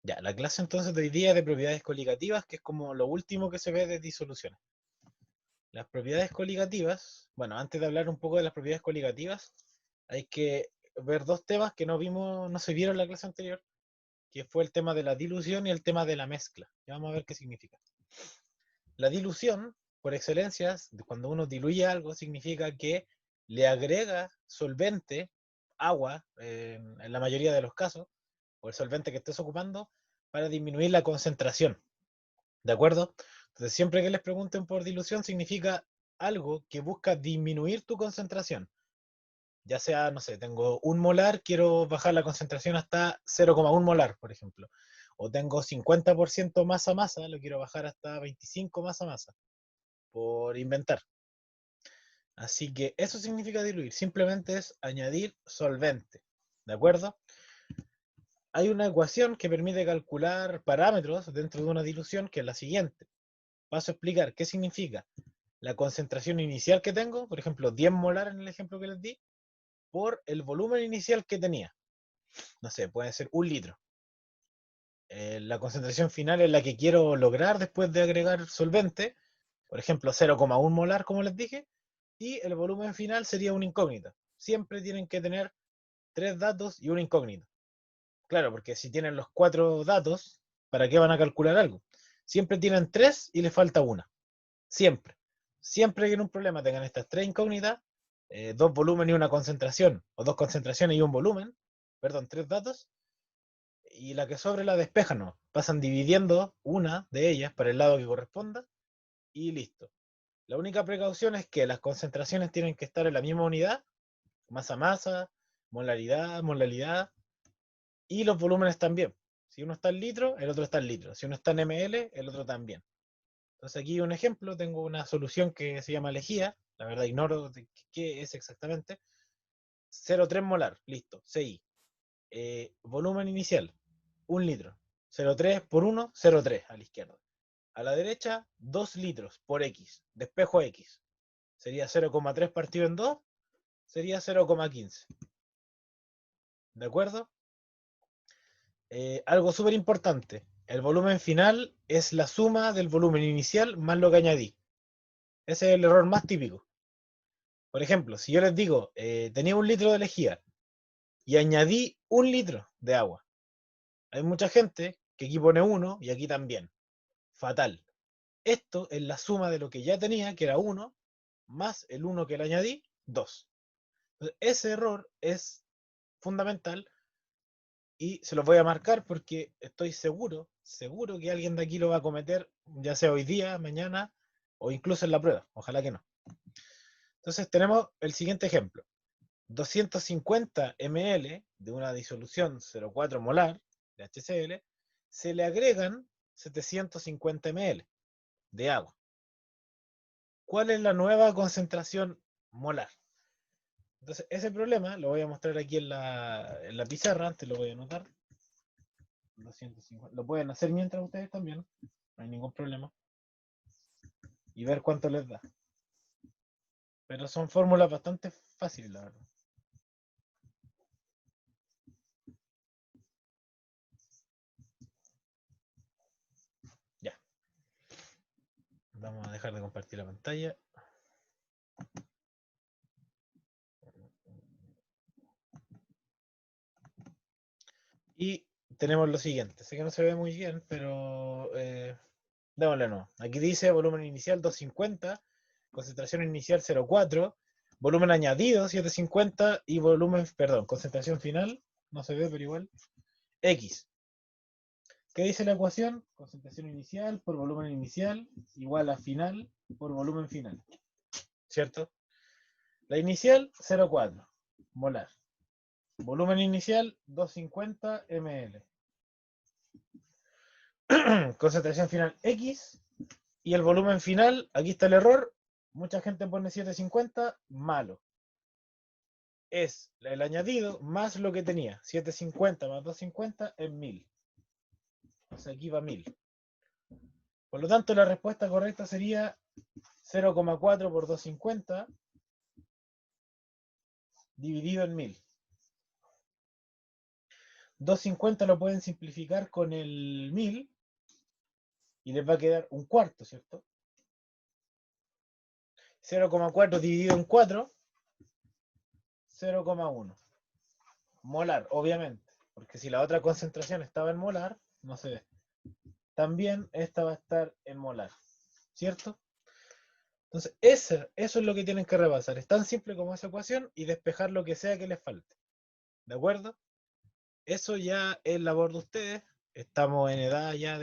Ya, la clase entonces de hoy día es de propiedades coligativas, que es como lo último que se ve de disoluciones. Las propiedades coligativas, bueno, antes de hablar un poco de las propiedades coligativas, hay que ver dos temas que no vimos, no se vieron en la clase anterior, que fue el tema de la dilución y el tema de la mezcla. Ya vamos a ver qué significa. La dilución, por excelencia, cuando uno diluye algo, significa que le agrega solvente, agua, en la mayoría de los casos, o el solvente que estés ocupando, para disminuir la concentración. ¿De acuerdo? Entonces, siempre que les pregunten por dilución, significa algo que busca disminuir tu concentración. Ya sea, no sé, tengo 1 molar, quiero bajar la concentración hasta 0,1 molar, por ejemplo. O tengo 50% masa-masa, lo quiero bajar hasta 25 masa-masa, por inventar. Así que eso significa diluir, simplemente es añadir solvente. ¿De acuerdo? Hay una ecuación que permite calcular parámetros dentro de una dilución, que es la siguiente. Paso a explicar qué significa la concentración inicial que tengo, por ejemplo, 10 molar en el ejemplo que les di, por el volumen inicial que tenía. No sé, puede ser 1 litro. La concentración final es la que quiero lograr después de agregar solvente, por ejemplo, 0,1 molar, como les dije, y el volumen final sería una incógnita. Siempre tienen que tener 3 datos y una incógnita. Claro, porque si tienen los 4 datos, ¿para qué van a calcular algo? Siempre tienen 3 y les falta una. Siempre. Siempre que en un problema tengan estas 3 incógnitas, 2 volúmenes y una concentración, o 2 concentraciones y un volumen, perdón, 3 datos, y la que sobre la despejan, ¿no? Pasan dividiendo una de ellas para el lado que corresponda y listo. La única precaución es que las concentraciones tienen que estar en la misma unidad, masa-masa, molaridad, molalidad, y los volúmenes también. Si uno está en litro, el otro está en litro. Si uno está en ml, el otro también. Entonces aquí un ejemplo, tengo una solución que se llama lejía, la verdad ignoro de qué es exactamente, 0,3 molar, listo, CI. Volumen inicial, 1 litro, 0,3 por 1, 0,3 a la izquierda. A la derecha, 2 litros por X, despejo X. Sería 0,3 partido en 2, sería 0,15. ¿De acuerdo? Algo súper importante, el volumen final es la suma del volumen inicial más lo que añadí. Ese es el error más típico. Por ejemplo, si yo les digo, tenía 1 litro de lejía y añadí 1 litro de agua, hay mucha gente que aquí pone 1 y aquí también. Fatal. Esto es la suma de lo que ya tenía, que era 1, más el 1 que le añadí, 2. Entonces, ese error es fundamental y se los voy a marcar porque estoy seguro que alguien de aquí lo va a cometer, ya sea hoy día, mañana o incluso en la prueba. Ojalá que no. Entonces tenemos el siguiente ejemplo. 250 ml de una disolución 0,4 molar de HCl, se le agregan 750 ml de agua. ¿Cuál es la nueva concentración molar? Entonces, ese problema lo voy a mostrar aquí en la pizarra, antes lo voy a anotar. 250. Lo pueden hacer mientras ustedes también, no hay ningún problema. Y ver cuánto les da. Pero son fórmulas bastante fáciles, la verdad. Ya. Vamos a dejar de compartir la pantalla. Y tenemos lo siguiente. Sé que no se ve muy bien, pero démosle no. Aquí dice volumen inicial 250, concentración inicial 0,4, volumen añadido 750 y volumen, perdón, concentración final, no se ve, pero igual, X. ¿Qué dice la ecuación? Concentración inicial por volumen inicial igual a final por volumen final. ¿Cierto? La inicial 0,4 molar. Volumen inicial 250 ml. Concentración final X y el volumen final, aquí está el error, mucha gente pone 750, malo. Es el añadido más lo que tenía, 750 más 250 es 1000. O sea, aquí va 1000. Por lo tanto, la respuesta correcta sería 0,4 por 250 dividido en 1000. 250 lo pueden simplificar con el 1000 y les va a quedar un cuarto, ¿cierto? 0,4 dividido en 4, 0,1. Molar, obviamente, porque si la otra concentración estaba en molar, no se ve. También esta va a estar en molar, ¿cierto? Entonces, eso es lo que tienen que repasar. Es tan simple como esa ecuación y despejar lo que sea que les falte. ¿De acuerdo? Eso ya es labor de ustedes. Estamos en edad ya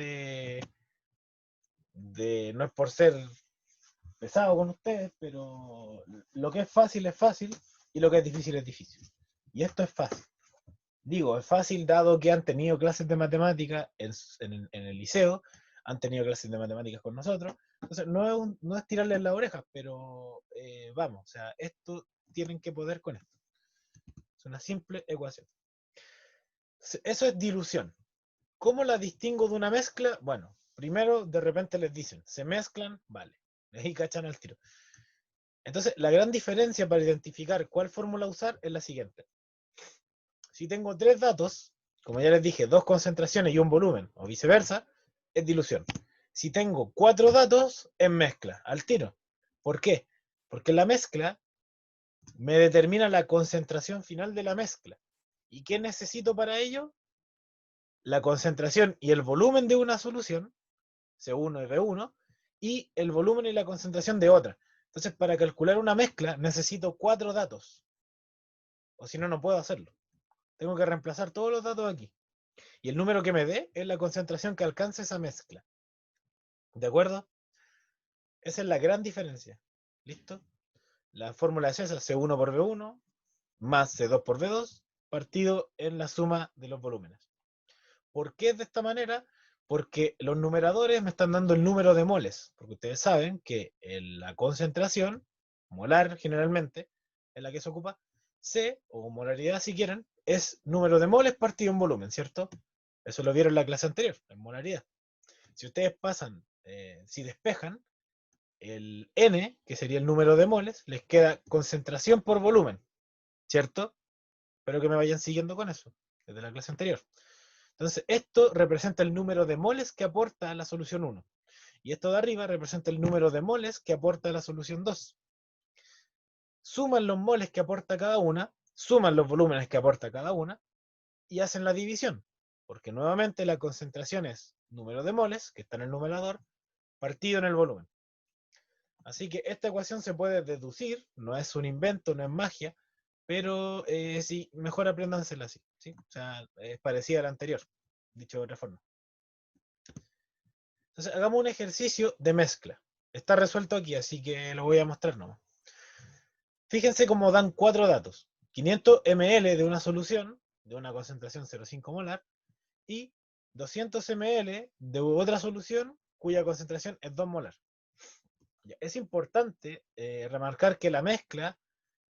no es por ser pesado con ustedes, pero lo que es fácil y lo que es difícil es difícil. Y esto es fácil. Digo, es fácil dado que han tenido clases de matemáticas en el liceo, han tenido clases de matemáticas con nosotros. Entonces, no es tirarles las orejas, pero vamos, o sea, esto tienen que poder con esto. Es una simple ecuación. Eso es dilución. ¿Cómo la distingo de una mezcla? Bueno, primero de repente les dicen, se mezclan, vale, ahí cachan al tiro. Entonces, la gran diferencia para identificar cuál fórmula usar es la siguiente. Si tengo tres datos, como ya les dije, dos concentraciones y un volumen, o viceversa, es dilución. Si tengo cuatro datos, es mezcla, al tiro. ¿Por qué? Porque la mezcla me determina la concentración final de la mezcla. ¿Y qué necesito para ello? La concentración y el volumen de una solución, C1 y B1, y el volumen y la concentración de otra. Entonces, para calcular una mezcla, necesito cuatro datos. O si no, no puedo hacerlo. Tengo que reemplazar todos los datos aquí. Y el número que me dé es la concentración que alcance esa mezcla. ¿De acuerdo? Esa es la gran diferencia. ¿Listo? La fórmula es esa, C1 por B1 más C2 por B2 partido en la suma de los volúmenes. ¿Por qué es de esta manera? Porque los numeradores me están dando el número de moles. Porque ustedes saben que en la concentración, molar generalmente, en la que se ocupa, C, o molaridad si quieren, es número de moles partido en volumen, ¿cierto? Eso lo vieron en la clase anterior, en molaridad. Si ustedes pasan, si despejan, el N, que sería el número de moles, les queda concentración por volumen, ¿cierto? Espero que me vayan siguiendo con eso, desde la clase anterior. Entonces, esto representa el número de moles que aporta la solución 1. Y esto de arriba representa el número de moles que aporta la solución 2. Suman los moles que aporta cada una, suman los volúmenes que aporta cada una, y hacen la división. Porque nuevamente la concentración es número de moles, que está en el numerador, partido en el volumen. Así que esta ecuación se puede deducir, no es un invento, no es magia, pero sí, mejor apréndansela así, ¿sí? O sea, es parecida a la anterior, dicho de otra forma. Entonces, hagamos un ejercicio de mezcla. Está resuelto aquí, así que lo voy a mostrar nomás. Fíjense cómo dan cuatro datos. 500 ml de una solución, de una concentración 0,5 molar, y 200 ml de otra solución cuya concentración es 2 molar. Es importante remarcar que la mezcla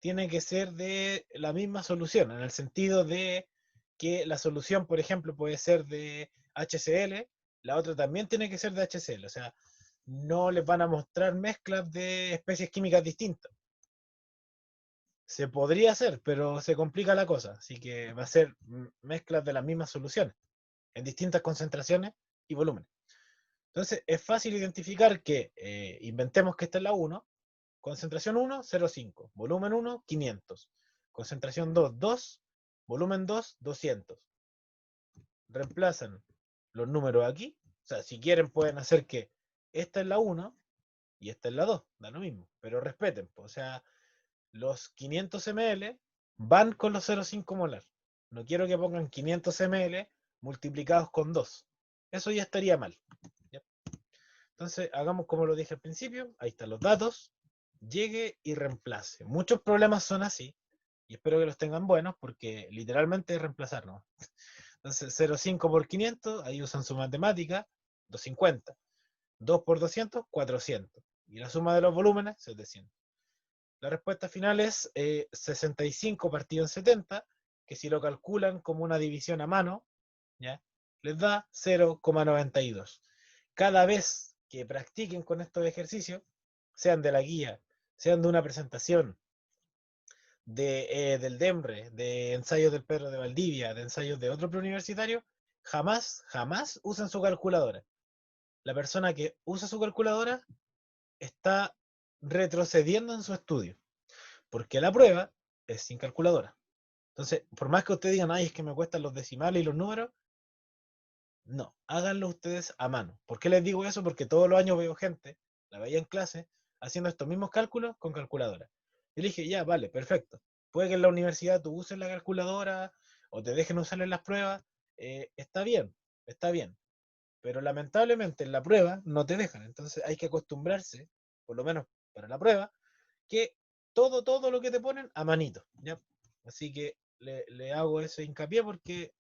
tiene que ser de la misma solución, en el sentido de que la solución, por ejemplo, puede ser de HCl, la otra también tiene que ser de HCl, o sea, no les van a mostrar mezclas de especies químicas distintas. Se podría hacer, pero se complica la cosa, así que va a ser mezclas de las mismas soluciones, en distintas concentraciones y volúmenes. Entonces, es fácil identificar que inventemos que esta es la 1, concentración 1, 0,5, volumen 1, 500, concentración 2, 2, volumen 2, 200. Reemplazan los números aquí, o sea, si quieren pueden hacer que esta es la 1 y esta es la 2, da lo mismo, pero respeten, o sea, los 500 ml van con los 0,5 molar. No quiero que pongan 500 ml multiplicados con 2. Eso ya estaría mal. ¿Ya? Entonces, hagamos como lo dije al principio. Ahí están los datos. Llegue y reemplace. Muchos problemas son así. Y espero que los tengan buenos porque literalmente es reemplazar, ¿no? Entonces, 0,5 por 500, ahí usan su matemática, 250. 2 por 200, 400. Y la suma de los volúmenes, 700. La respuesta final es 65 partido en 70, que si lo calculan como una división a mano, ¿ya? Les da 0,92. Cada vez que practiquen con estos ejercicios, sean de la guía, sean de una presentación, del DEMRE, de ensayos del Pedro de Valdivia, de ensayos de otro preuniversitario, jamás usan su calculadora. La persona que usa su calculadora está retrocediendo en su estudio, porque la prueba es sin calculadora. Entonces, por más que ustedes digan, ay, es que me cuestan los decimales y los números, no, háganlo ustedes a mano. ¿Por qué les digo eso? Porque todos los años veo gente, la veía en clase, haciendo estos mismos cálculos con calculadora. Y le dije, ya, vale, perfecto. Puede que en la universidad tú uses la calculadora o te dejen usarla en las pruebas. Está bien, está bien. Pero lamentablemente en la prueba no te dejan. Entonces hay que acostumbrarse, por lo menos para la prueba, que todo lo que te ponen a manito. ¿Ya? Así que le hago ese hincapié porque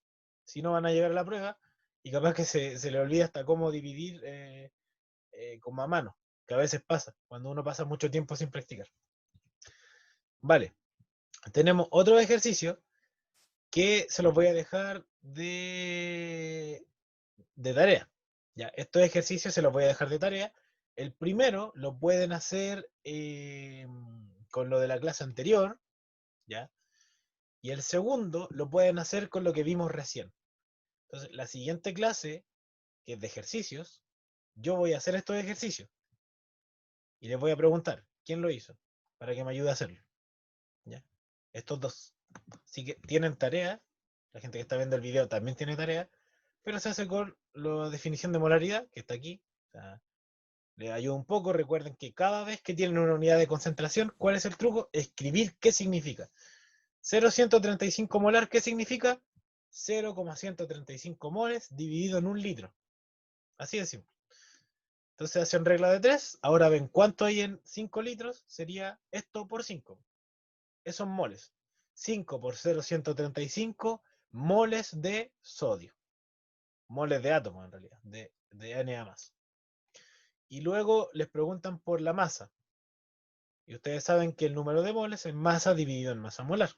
si no van a llegar a la prueba y capaz que se le olvida hasta cómo dividir como a mano, que a veces pasa, cuando uno pasa mucho tiempo sin practicar. Vale, tenemos otro ejercicio que se los voy a dejar de tarea. Ya, estos ejercicios se los voy a dejar de tarea. El primero lo pueden hacer con lo de la clase anterior, ¿ya? Y el segundo lo pueden hacer con lo que vimos recién. Entonces, la siguiente clase, que es de ejercicios, yo voy a hacer estos ejercicios y les voy a preguntar quién lo hizo para que me ayude a hacerlo. ¿Ya? Estos dos. Así que tienen tarea, la gente que está viendo el video también tiene tarea, pero se hace con la definición de molaridad, que está aquí. O sea, les ayuda un poco. Recuerden que cada vez que tienen una unidad de concentración, ¿cuál es el truco? Escribir qué significa. 0,135 molar, ¿qué significa? 0,135 moles dividido en un litro. Así de simple. Entonces hacen regla de 3. Ahora ven cuánto hay en 5 litros. Sería esto por 5. Esos moles. 5 por 0,135 moles de sodio. Moles de átomo en realidad. De Na+. Y luego les preguntan por la masa. Y ustedes saben que el número de moles es masa dividido en masa molar.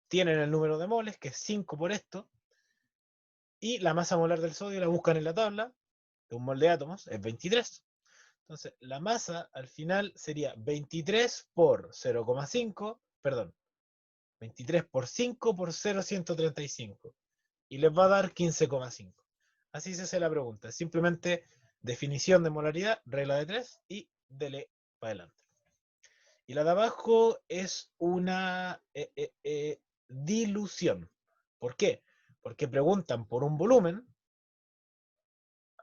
Tienen el número de moles, que es 5 por esto, y la masa molar del sodio la buscan en la tabla, de un mol de átomos, es 23. Entonces, la masa al final sería 23 por 0,5, perdón, 23 por 5 por 0,135. Y les va a dar 15,5. Así se hace la pregunta. Simplemente definición de molaridad, regla de 3 y dele para adelante. Y la de abajo es una dilución. ¿Por qué? Porque preguntan por un volumen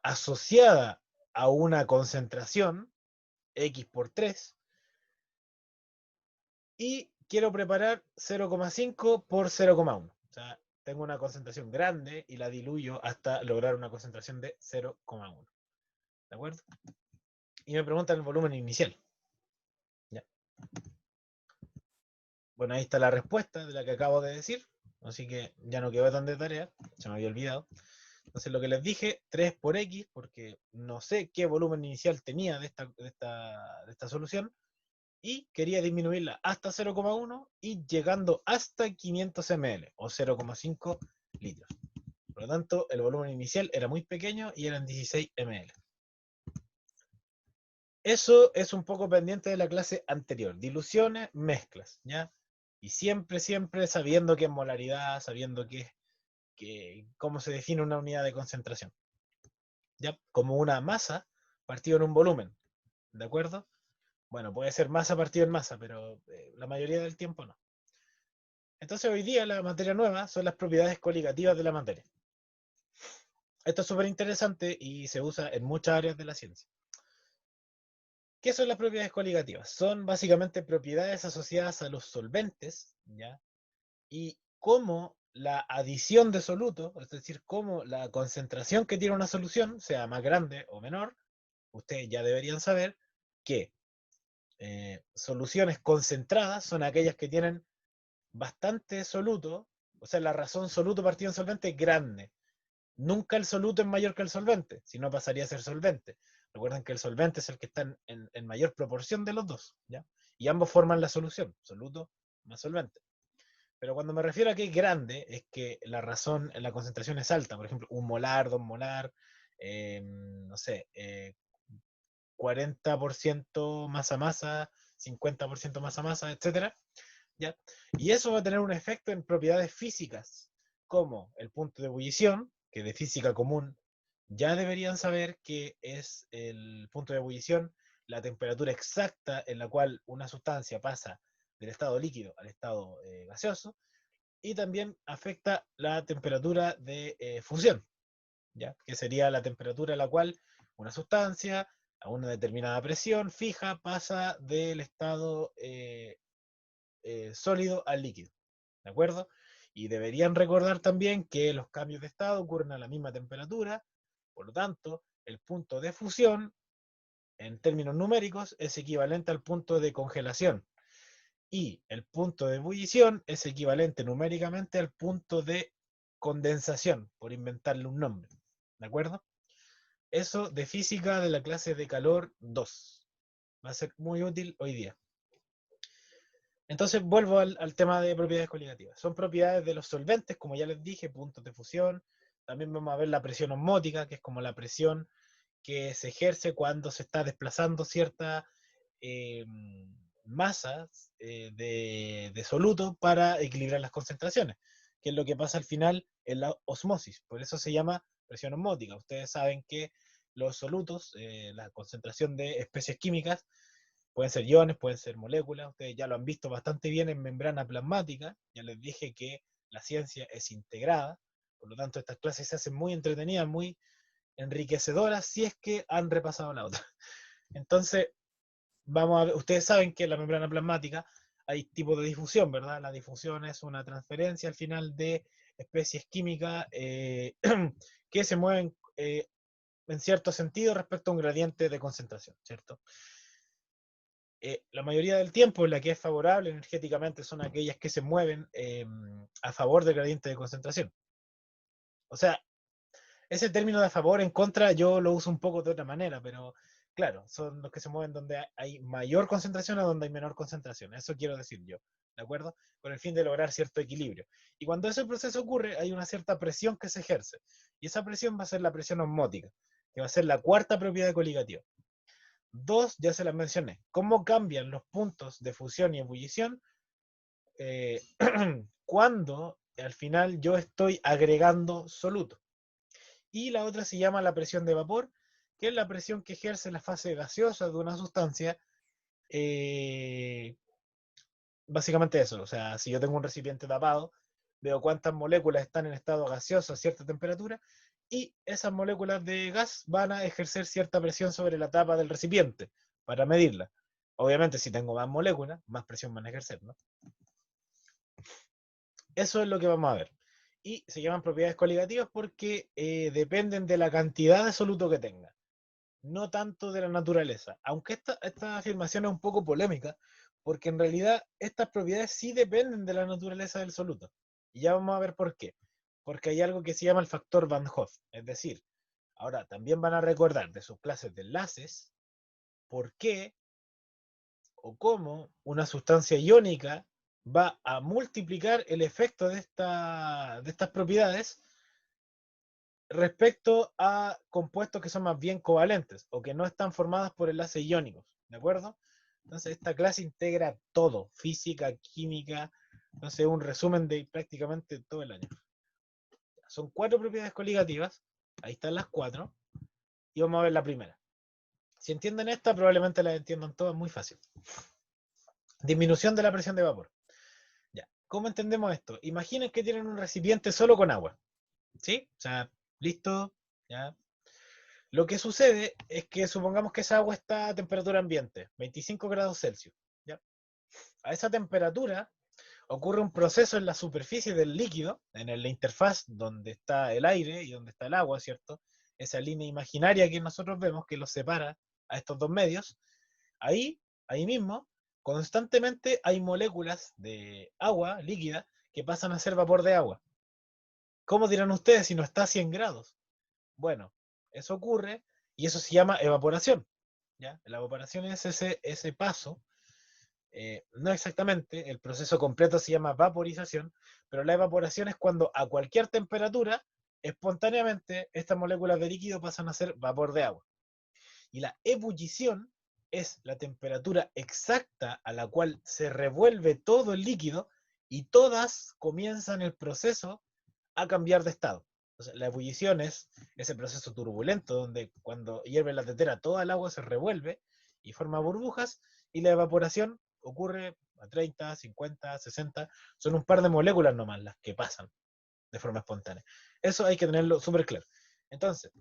asociada a una concentración, X por 3, y quiero preparar 0,5 por 0,1. O sea, tengo una concentración grande y la diluyo hasta lograr una concentración de 0,1. ¿De acuerdo? Y me preguntan el volumen inicial. ¿Ya? Bueno, ahí está la respuesta de la que acabo de decir. Así que ya no quedó tan de tarea. Se me había olvidado. Entonces lo que les dije, 3 por X, porque no sé qué volumen inicial tenía de esta solución, y quería disminuirla hasta 0,1 y llegando hasta 500 ml o 0,5 litros. Por lo tanto, el volumen inicial era muy pequeño y eran 16 ml. Eso es un poco pendiente de la clase anterior. Diluciones, mezclas, ¿ya? Y siempre sabiendo qué es molaridad, sabiendo cómo se define una unidad de concentración. ¿Ya? Como una masa partido en un volumen. ¿De acuerdo? Bueno, puede ser masa partido en masa, pero la mayoría del tiempo no. Entonces hoy día la materia nueva son las propiedades coligativas de la materia. Esto es súper interesante y se usa en muchas áreas de la ciencia. ¿Qué son las propiedades coligativas? Son básicamente propiedades asociadas a los solventes, ¿ya? Y cómo la adición de solutos, es decir, cómo la concentración que tiene una solución, sea más grande o menor, ustedes ya deberían saber que soluciones concentradas son aquellas que tienen bastante soluto, o sea, la razón soluto partido en solvente es grande. Nunca el soluto es mayor que el solvente, si no pasaría a ser solvente. Recuerden que el solvente es el que está en mayor proporción de los dos, ¿ya? Y ambos forman la solución, soluto más solvente. Pero cuando me refiero a que es grande, es que la razón, la concentración es alta. Por ejemplo, 1 molar, 2 molar, no sé, 40% masa-masa, 50% masa-masa, etcétera. ¿ya? Y eso va a tener un efecto en propiedades físicas, como el punto de ebullición, que de física común ya deberían saber que es el punto de ebullición, la temperatura exacta en la cual una sustancia pasa del estado líquido al estado gaseoso, y también afecta la temperatura de fusión, ¿ya? Que sería la temperatura a la cual una sustancia a una determinada presión fija pasa del estado sólido al líquido, ¿de acuerdo? Y deberían recordar también que los cambios de estado ocurren a la misma temperatura, por lo tanto, el punto de fusión, en términos numéricos, es equivalente al punto de congelación, y el punto de ebullición es equivalente numéricamente al punto de condensación, por inventarle un nombre, ¿de acuerdo? Eso de física de la clase de calor 2. Va a ser muy útil hoy día. Entonces vuelvo al tema de propiedades coligativas. Son propiedades de los solventes, como ya les dije, puntos de fusión. También vamos a ver la presión osmótica, que es como la presión que se ejerce cuando se está desplazando cierta eh, masa de soluto para equilibrar las concentraciones, que es lo que pasa al final en la osmosis. Por eso se llama presión osmótica. Ustedes saben que los solutos, la concentración de especies químicas, pueden ser iones, pueden ser moléculas, ustedes ya lo han visto bastante bien en membrana plasmática, ya les dije que la ciencia es integrada, por lo tanto estas clases se hacen muy entretenidas, muy enriquecedoras si es que han repasado la otra. Entonces, vamos a ver, ustedes saben que en la membrana plasmática hay tipos de difusión, ¿verdad? La difusión es una transferencia al final de especies químicas que se mueven en cierto sentido respecto a un gradiente de concentración, ¿cierto? La mayoría del tiempo la que es favorable energéticamente son aquellas que se mueven a favor del gradiente de concentración. O sea, ese término de a favor, en contra, yo lo uso un poco de otra manera, pero claro, son los que se mueven donde hay mayor concentración o donde hay menor concentración. Eso quiero decir yo, ¿de acuerdo? Con el fin de lograr cierto equilibrio. Y cuando ese proceso ocurre, hay una cierta presión que se ejerce. Y esa presión va a ser la presión osmótica, que va a ser la cuarta propiedad coligativa. Dos, ya se las mencioné. ¿Cómo cambian los puntos de fusión y ebullición eh, cuando al final yo estoy agregando soluto? Y la otra se llama la presión de vapor, que es la presión que ejerce la fase gaseosa de una sustancia. eh, Básicamente eso, o sea, si yo tengo un recipiente tapado, veo cuántas moléculas están en estado gaseoso a cierta temperatura, y esas moléculas de gas van a ejercer cierta presión sobre la tapa del recipiente para medirla. Obviamente, si tengo más moléculas, más presión van a ejercer, ¿no? Eso es lo que vamos a ver. Y se llaman propiedades coligativas porque dependen de la cantidad de soluto que tenga, no tanto de la naturaleza. Aunque esta afirmación es un poco polémica, porque en realidad estas propiedades sí dependen de la naturaleza del soluto. Y ya vamos a ver por qué. Porque hay algo que se llama el factor Van Hoff. Es decir, ahora también van a recordar de sus clases de enlaces por qué o cómo una sustancia iónica va a multiplicar el efecto de estas propiedades respecto a compuestos que son más bien covalentes o que no están formados por enlaces iónicos, ¿de acuerdo? Entonces esta clase integra todo, física, química, entonces un resumen de prácticamente todo el año. Son 4 propiedades coligativas, ahí están las 4, y vamos a ver la primera. Si entienden esta, probablemente la entiendan todas muy fácil. Disminución de la presión de vapor. Ya, ¿cómo entendemos esto? Imaginen que tienen un recipiente solo con agua, ¿sí? O sea, listo, ya. Lo que sucede es que supongamos que esa agua está a temperatura ambiente, 25 grados Celsius, ¿ya? A esa temperatura ocurre un proceso en la superficie del líquido, en la interfaz donde está el aire y donde está el agua, ¿cierto? Esa línea imaginaria que nosotros vemos que los separa a estos dos medios. Ahí, ahí mismo, constantemente hay moléculas de agua líquida que pasan a ser vapor de agua. ¿Cómo dirán ustedes si no está a 100 grados? Bueno, eso ocurre y eso se llama evaporación, ¿ya? La evaporación es ese paso, no exactamente, el proceso completo se llama vaporización, pero la evaporación es cuando a cualquier temperatura, espontáneamente, estas moléculas de líquido pasan a ser vapor de agua. Y la ebullición es la temperatura exacta a la cual se revuelve todo el líquido y todas comienzan el proceso a cambiar de estado. Entonces, la ebullición es ese proceso turbulento donde cuando hierve la tetera toda el agua se revuelve y forma burbujas, y la evaporación ocurre a 30, 50, 60, son un par de moléculas nomás las que pasan de forma espontánea. Eso hay que tenerlo súper claro. Entonces,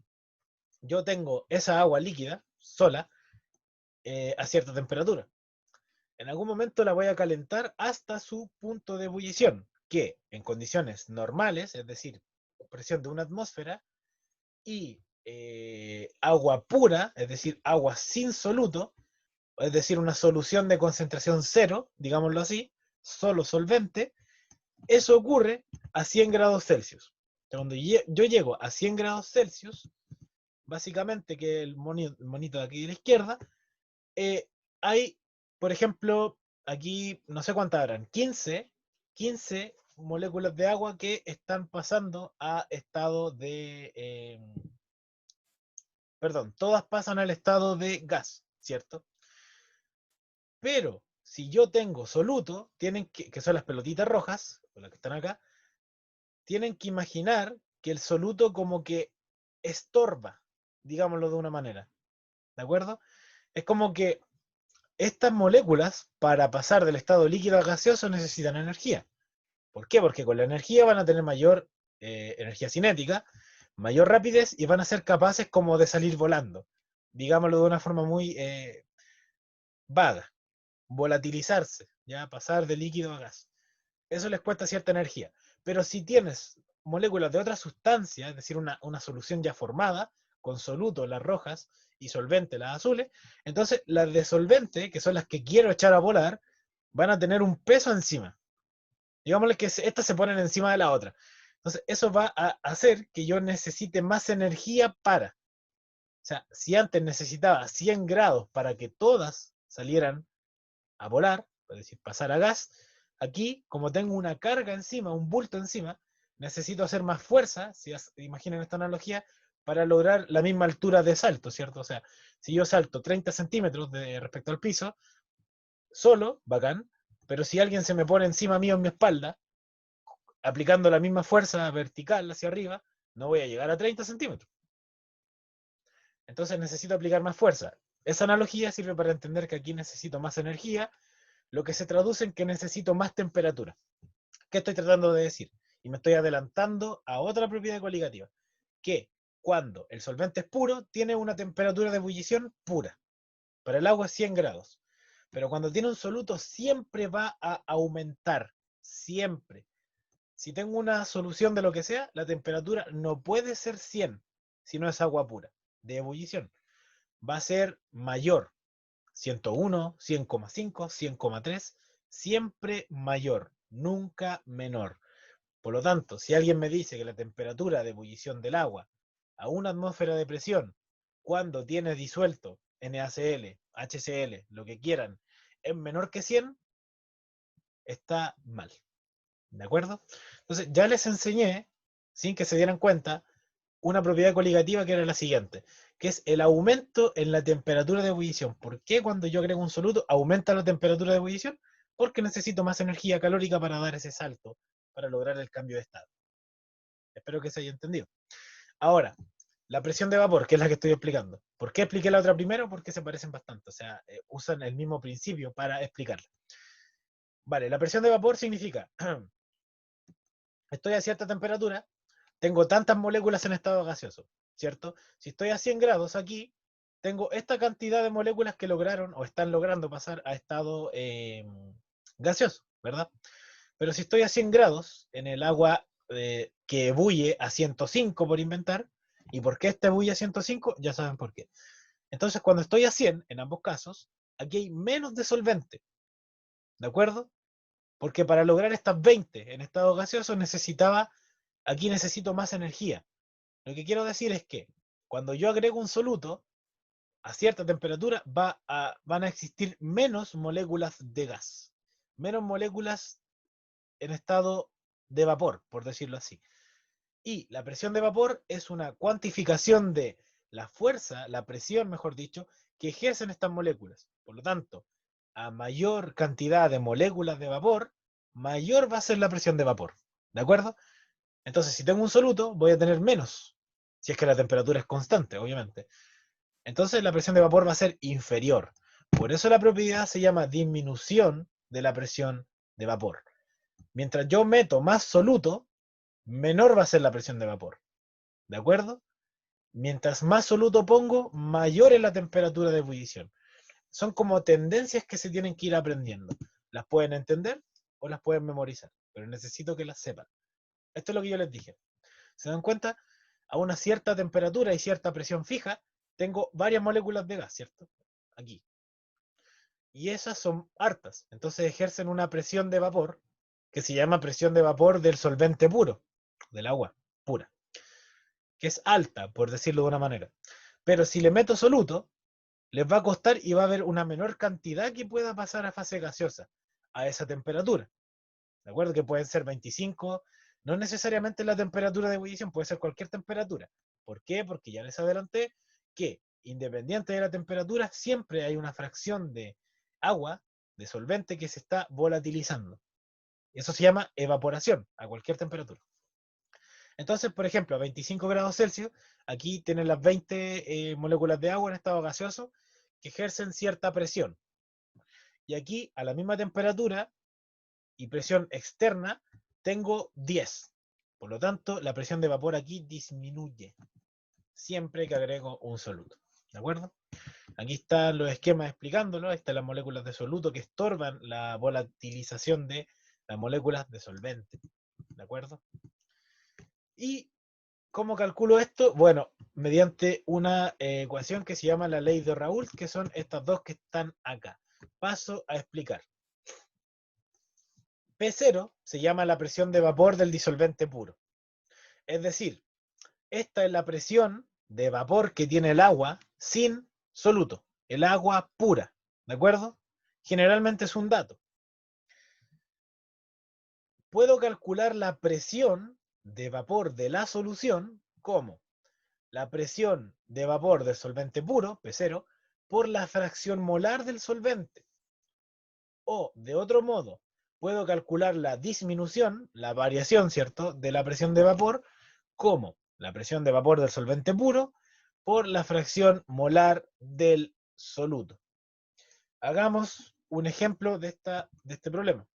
yo tengo esa agua líquida sola a cierta temperatura. En algún momento la voy a calentar hasta su punto de ebullición, que en condiciones normales, es decir, presión de una atmósfera y agua pura, es decir, agua sin soluto, es decir, una solución de concentración cero, digámoslo así, solo solvente, eso ocurre a 100 grados Celsius. Cuando yo llego a 100 grados Celsius, básicamente, que el monito de aquí de la izquierda, hay, por ejemplo, aquí no sé cuántas habrán, 15 moléculas de agua que están pasando a estado de, perdón, todas pasan al estado de gas, ¿cierto? Pero si yo tengo soluto, tienen que son las pelotitas rojas, o las que están acá, tienen que imaginar que el soluto como que estorba, digámoslo de una manera, ¿de acuerdo? Es como que estas moléculas, para pasar del estado líquido a gaseoso, necesitan energía. ¿Por qué? Porque con la energía van a tener mayor energía cinética, mayor rapidez y van a ser capaces como de salir volando. Digámoslo de una forma muy vaga. Volatilizarse, ya pasar de líquido a gas. Eso les cuesta cierta energía. Pero si tienes moléculas de otra sustancia, es decir, una solución ya formada, con soluto las rojas y solvente las azules, entonces las de solvente, que son las que quiero echar a volar, van a tener un peso encima. Digámosle que estas se ponen encima de la otra. Entonces, eso va a hacer que yo necesite más energía para. O sea, si antes necesitaba 100 grados para que todas salieran a volar, es decir, pasar a gas, aquí, como tengo una carga encima, un bulto encima, necesito hacer más fuerza, si imaginen esta analogía, para lograr la misma altura de salto, ¿cierto? O sea, si yo salto 30 centímetros respecto al piso, solo, bacán, pero si alguien se me pone encima mío en mi espalda, aplicando la misma fuerza vertical hacia arriba, no voy a llegar a 30 centímetros. Entonces necesito aplicar más fuerza. Esa analogía sirve para entender que aquí necesito más energía, lo que se traduce en que necesito más temperatura. ¿Qué estoy tratando de decir? Y me estoy adelantando a otra propiedad coligativa, que cuando el solvente es puro, tiene una temperatura de ebullición pura. Para el agua es 100 grados. Pero cuando tiene un soluto siempre va a aumentar. Siempre. Si tengo una solución de lo que sea, la temperatura no puede ser 100 si no es agua pura, de ebullición. Va a ser mayor. 101, 100,5, 100,3, siempre mayor, nunca menor. Por lo tanto, si alguien me dice que la temperatura de ebullición del agua a una atmósfera de presión, cuando tiene disuelto NaCl, HCl, lo que quieran, es menor que 100, está mal. ¿De acuerdo? Entonces, ya les enseñé, sin que se dieran cuenta, una propiedad coligativa que era la siguiente, que es el aumento en la temperatura de ebullición. ¿Por qué cuando yo agrego un soluto aumenta la temperatura de ebullición? Porque necesito más energía calórica para dar ese salto, para lograr el cambio de estado. Espero que se haya entendido. Ahora, la presión de vapor, que es la que estoy explicando. ¿Por qué expliqué la otra primero? Porque se parecen bastante, o sea, usan el mismo principio para explicarla. Vale, la presión de vapor significa, estoy a cierta temperatura, tengo tantas moléculas en estado gaseoso, ¿cierto? Si estoy a 100 grados aquí, tengo esta cantidad de moléculas que lograron o están logrando pasar a estado gaseoso, ¿verdad? Pero si estoy a 100 grados en el agua que ebulle a 105 por inventar, ¿y por qué esta ebulle a 105? Ya saben por qué. Entonces, cuando estoy a 100, en ambos casos, aquí hay menos de solvente, ¿de acuerdo? Porque para lograr estas 20 en estado gaseoso aquí necesito más energía. Lo que quiero decir es que cuando yo agrego un soluto a cierta temperatura van a existir menos moléculas de gas, menos moléculas en estado de vapor, por decirlo así. Y la presión de vapor es una cuantificación de la fuerza, la presión, mejor dicho, que ejercen estas moléculas. Por lo tanto, a mayor cantidad de moléculas de vapor, mayor va a ser la presión de vapor. ¿De acuerdo? Entonces, si tengo un soluto, voy a tener menos, si es que la temperatura es constante, obviamente. Entonces, la presión de vapor va a ser inferior. Por eso la propiedad se llama disminución de la presión de vapor. Mientras yo meto más soluto, menor va a ser la presión de vapor. ¿De acuerdo? Mientras más soluto pongo, mayor es la temperatura de ebullición. Son como tendencias que se tienen que ir aprendiendo. Las pueden entender o las pueden memorizar, pero necesito que las sepan. Esto es lo que yo les dije. ¿Se dan cuenta? A una cierta temperatura y cierta presión fija, tengo varias moléculas de gas, ¿cierto? Aquí. Y esas son hartas. Entonces ejercen una presión de vapor que se llama presión de vapor del solvente puro, del agua pura, que es alta, por decirlo de una manera. Pero si le meto soluto, les va a costar y va a haber una menor cantidad que pueda pasar a fase gaseosa a esa temperatura. ¿De acuerdo? Que pueden ser 25, no necesariamente la temperatura de ebullición, puede ser cualquier temperatura. ¿Por qué? Porque ya les adelanté que independiente de la temperatura, siempre hay una fracción de agua, de solvente, que se está volatilizando. Eso se llama evaporación a cualquier temperatura. Entonces, por ejemplo, a 25 grados Celsius, aquí tienen las 20 moléculas de agua en estado gaseoso que ejercen cierta presión. Y aquí, a la misma temperatura y presión externa, tengo 10. Por lo tanto, la presión de vapor aquí disminuye siempre que agrego un soluto. ¿De acuerdo? Aquí están los esquemas explicándolo. Ahí están las moléculas de soluto que estorban la volatilización de las moléculas de solvente. ¿De acuerdo? ¿Y cómo calculo esto? Bueno, mediante una ecuación que se llama la ley de Raoult, que son estas dos que están acá. Paso a explicar. P0 se llama la presión de vapor del disolvente puro. Es decir, esta es la presión de vapor que tiene el agua sin soluto, el agua pura, ¿de acuerdo? Generalmente es un dato. Puedo calcular la presión de vapor de la solución como la presión de vapor del solvente puro, P0, por la fracción molar del solvente. O, de otro modo, puedo calcular la disminución, la variación, ¿cierto?, de la presión de vapor como la presión de vapor del solvente puro por la fracción molar del soluto. Hagamos un ejemplo de este problema,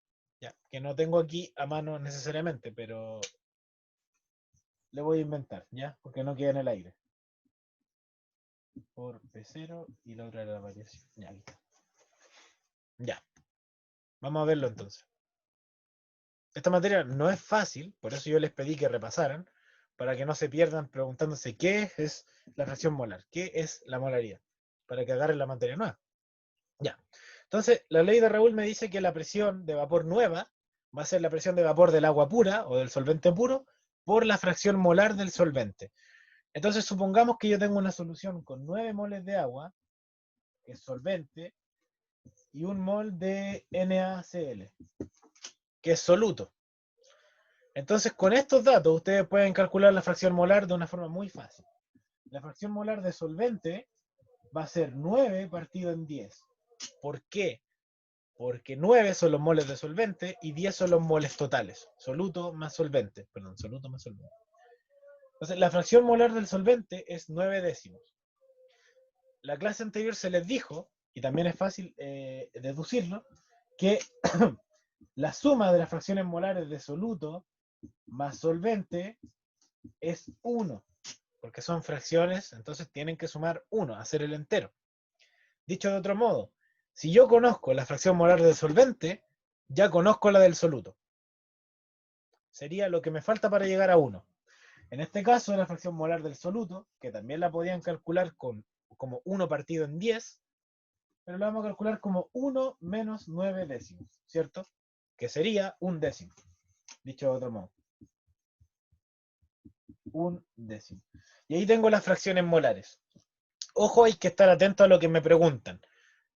ya, que no tengo aquí a mano necesariamente, pero le voy a inventar, ¿ya? Porque no queda en el aire. Por P0 y la otra era la variación. Ya, aquí está. Ya, vamos a verlo entonces. Esta materia no es fácil, por eso yo les pedí que repasaran, para que no se pierdan preguntándose qué es la fracción molar, qué es la molaridad, para que agarren la materia nueva. Ya. Entonces, la ley de Raoult me dice que la presión de vapor nueva va a ser la presión de vapor del agua pura o del solvente puro por la fracción molar del solvente. Entonces, supongamos que yo tengo una solución con 9 moles de agua, que es solvente, y 1 mol de NaCl, que es soluto. Entonces, con estos datos, ustedes pueden calcular la fracción molar de una forma muy fácil. La fracción molar de solvente va a ser 9 partido en 10. ¿Por qué? Porque 9 son los moles de solvente y 10 son los moles totales. Soluto más solvente. Perdón, soluto más solvente. Entonces, la fracción molar del solvente es 9 décimos. La clase anterior se les dijo, y también es fácil deducirlo, que la suma de las fracciones molares de soluto más solvente es 1, porque son fracciones, entonces tienen que sumar 1, hacer el entero. Dicho de otro modo, si yo conozco la fracción molar del solvente, ya conozco la del soluto. Sería lo que me falta para llegar a 1. En este caso, la fracción molar del soluto, que también la podían calcular como 1 partido en 10, pero la vamos a calcular como 1 menos 9 décimos, ¿cierto? Que sería 1 décimo, dicho de otro modo. 1 décimo. Y ahí tengo las fracciones molares. Ojo, hay que estar atento a lo que me preguntan.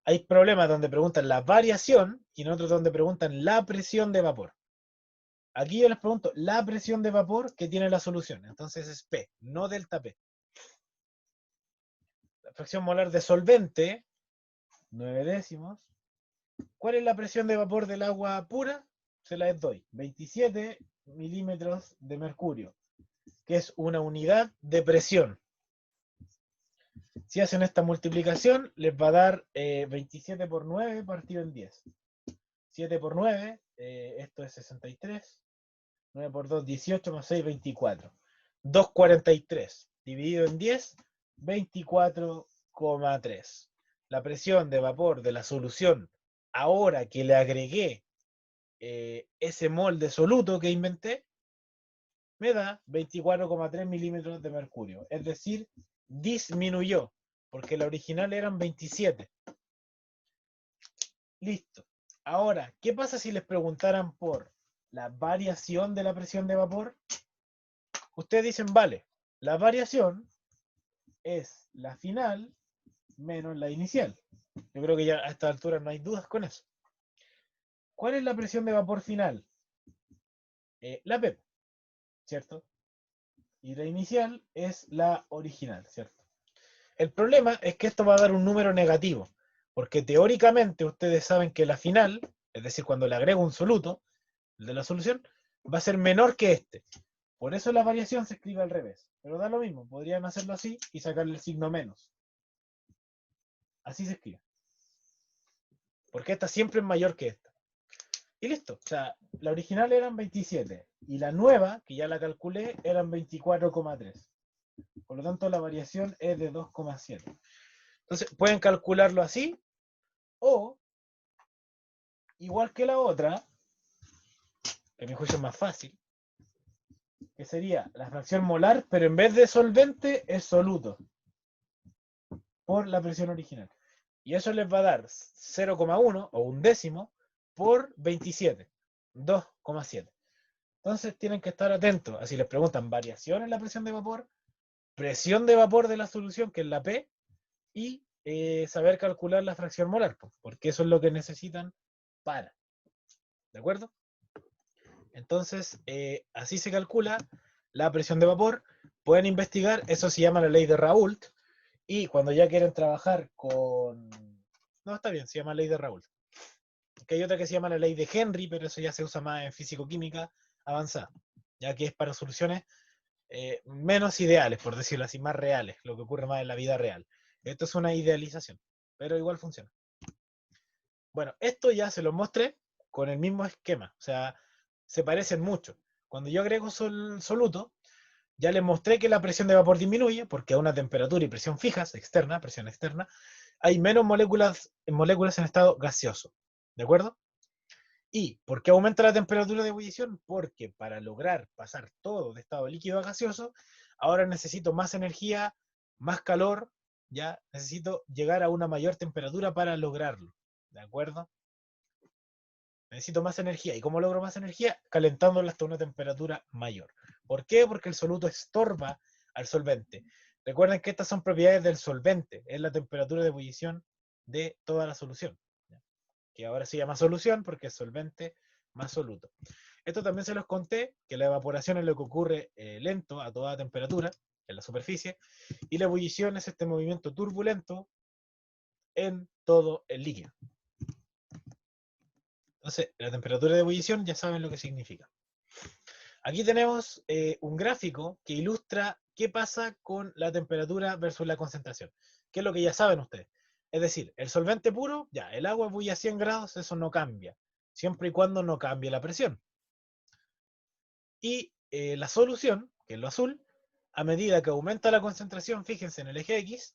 Hay problemas donde preguntan la variación y en otros donde preguntan la presión de vapor. Aquí yo les pregunto la presión de vapor que tiene la solución. Entonces es P, no delta P. La fracción molar de solvente, 9 décimos. ¿Cuál es la presión de vapor del agua pura? Se la doy. 27 milímetros de mercurio, que es una unidad de presión. Si hacen esta multiplicación, les va a dar 27 por 9 partido en 10. 7 por 9, esto es 63. 9 por 2, 18, más 6, 24. 2,43 dividido en 10, 24,3. La presión de vapor de la solución, ahora que le agregué ese mol de soluto que inventé, me da 24,3 milímetros de mercurio. Es decir, disminuyó, porque la original eran 27. Listo. Ahora, ¿qué pasa si les preguntaran por la variación de la presión de vapor? Ustedes dicen, vale, la variación es la final menos la inicial. Yo creo que ya a esta altura no hay dudas con eso. ¿Cuál es la presión de vapor final? La P, ¿cierto? Y la inicial es la original, ¿cierto? El problema es que esto va a dar un número negativo, porque teóricamente ustedes saben que la final, es decir, cuando le agrego un soluto, el de la solución, va a ser menor que este. Por eso la variación se escribe al revés. Pero da lo mismo, podrían hacerlo así y sacarle el signo menos. Así se escribe. Porque esta siempre es mayor que esta. Y listo. O sea, la original eran 27. Y la nueva, que ya la calculé, eran 24,3. Por lo tanto, la variación es de 2,7. Entonces, pueden calcularlo así. O, igual que la otra, que a mi juicio es más fácil, que sería la fracción molar, pero en vez de solvente es soluto. Por la presión original. Y eso les va a dar 0,1 o un décimo por 27, 2,7. Entonces tienen que estar atentos. Así les preguntan variación en la presión de vapor, presión de vapor de la solución, que es la P, y saber calcular la fracción molar, porque eso es lo que necesitan para. ¿De acuerdo? Entonces, así se calcula la presión de vapor. Pueden investigar, eso se llama la ley de Raoult. Y cuando ya quieren trabajar con... No, está bien, se llama ley de Raoult. Que hay otra que se llama la ley de Henry, pero eso ya se usa más en físico-química avanzada, ya que es para soluciones menos ideales, por decirlo así, más reales, lo que ocurre más en la vida real. Esto es una idealización, pero igual funciona. Bueno, esto ya se lo mostré con el mismo esquema, o sea, se parecen mucho. Cuando yo agrego soluto, ya les mostré que la presión de vapor disminuye porque a una temperatura y presión fijas, externa, presión externa, hay menos moléculas en estado gaseoso. ¿De acuerdo? ¿Y por qué aumenta la temperatura de ebullición? Porque para lograr pasar todo de estado líquido a gaseoso, ahora necesito más energía, más calor, ya necesito llegar a una mayor temperatura para lograrlo. ¿De acuerdo? Necesito más energía. ¿Y cómo logro más energía? Calentándola hasta una temperatura mayor. ¿Por qué? Porque el soluto estorba al solvente. Recuerden que estas son propiedades del solvente, es la temperatura de ebullición de toda la solución, que ahora se llama solución porque es solvente más soluto. Esto también se los conté, que la evaporación es lo que ocurre lento a toda temperatura en la superficie, y la ebullición es este movimiento turbulento en todo el líquido. Entonces, la temperatura de ebullición ya saben lo que significa. Aquí tenemos un gráfico que ilustra qué pasa con la temperatura versus la concentración, que es lo que ya saben ustedes. Es decir, el solvente puro, ya, el agua bulle a 100 grados, eso no cambia, siempre y cuando no cambie la presión. Y la solución, que es lo azul, a medida que aumenta la concentración, fíjense en el eje X,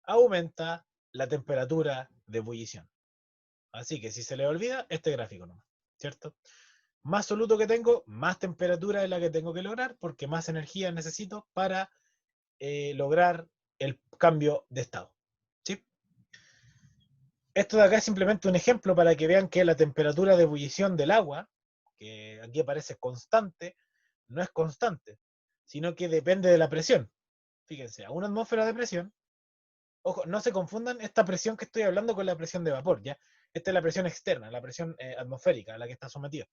aumenta la temperatura de ebullición. Así que si se les olvida, este gráfico nomás, ¿cierto? Más soluto que tengo, más temperatura es la que tengo que lograr, porque más energía necesito para lograr el cambio de estado. ¿Sí? Esto de acá es simplemente un ejemplo para que vean que la temperatura de ebullición del agua, que aquí aparece constante, no es constante, sino que depende de la presión. Fíjense, a una atmósfera de presión, ojo, no se confundan esta presión que estoy hablando con la presión de vapor, ¿ya? Esta es la presión externa, la presión atmosférica a la que está sometida.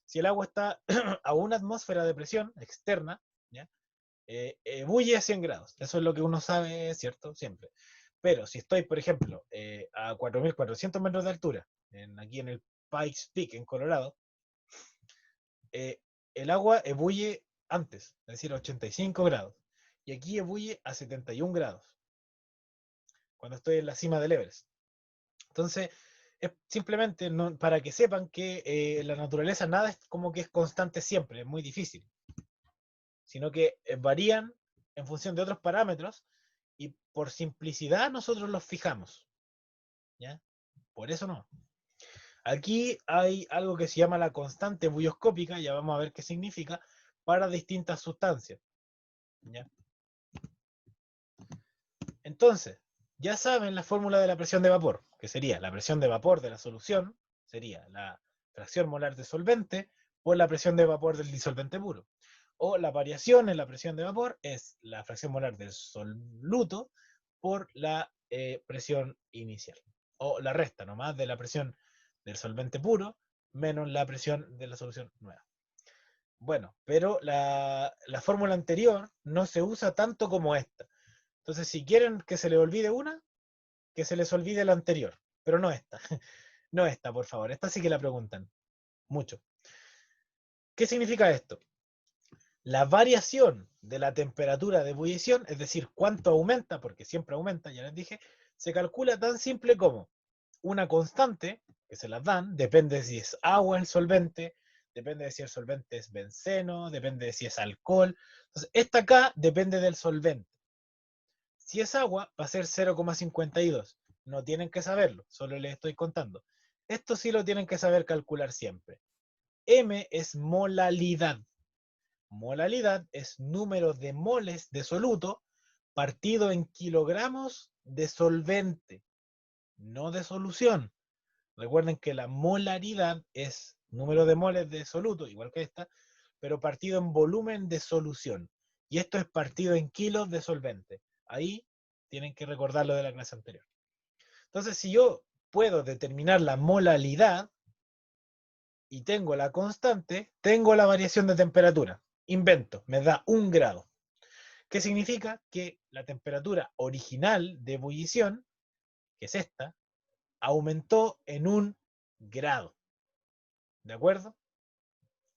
Si el agua está a una atmósfera de presión externa, ¿ya? Ebulle a 100 grados. Eso es lo que uno sabe, ¿cierto? Siempre. Pero si estoy, por ejemplo, a 4.400 metros de altura, aquí en el Pikes Peak, en Colorado, eh, el agua ebulle antes, es decir, a 85 grados. Y aquí ebulle a 71 grados, cuando estoy en la cima del Everest. Entonces, es simplemente para que sepan que la naturaleza nada es como que es constante siempre, es muy difícil, sino que varían en función de otros parámetros y por simplicidad nosotros los fijamos, ¿ya? Por eso no. Aquí hay algo que se llama la constante bulloscópica, ya vamos a ver qué significa, para distintas sustancias, ¿ya? Entonces, ya saben la fórmula de la presión de vapor, que sería la presión de vapor de la solución, sería la fracción molar de solvente por la presión de vapor del disolvente puro. O la variación en la presión de vapor es la fracción molar del soluto por la presión inicial. O la resta nomás de la presión del solvente puro menos la presión de la solución nueva. Bueno, pero la fórmula anterior no se usa tanto como esta. Entonces, si quieren que se les olvide una, que se les olvide la anterior, pero no esta. No esta, por favor. Esta sí que la preguntan mucho. ¿Qué significa esto? La variación de la temperatura de ebullición, es decir, cuánto aumenta, porque siempre aumenta, ya les dije, se calcula tan simple como una constante, que se las dan, depende de si es agua el solvente, depende de si el solvente es benceno, depende de si es alcohol. Entonces, esta acá depende del solvente. Si es agua, va a ser 0,52. No tienen que saberlo, solo les estoy contando. Esto sí lo tienen que saber calcular siempre. M es molalidad. Molalidad es número de moles de soluto partido en kilogramos de solvente, no de solución. Recuerden que la molaridad es número de moles de soluto, igual que esta, pero partido en volumen de solución. Y esto es partido en kilos de solvente. Ahí tienen que recordar lo de la clase anterior. Entonces, si yo puedo determinar la molaridad y tengo la constante, tengo la variación de temperatura. Invento, me da 1 grado. ¿Qué significa? Que la temperatura original de ebullición, que es esta, aumentó en 1 grado. ¿De acuerdo?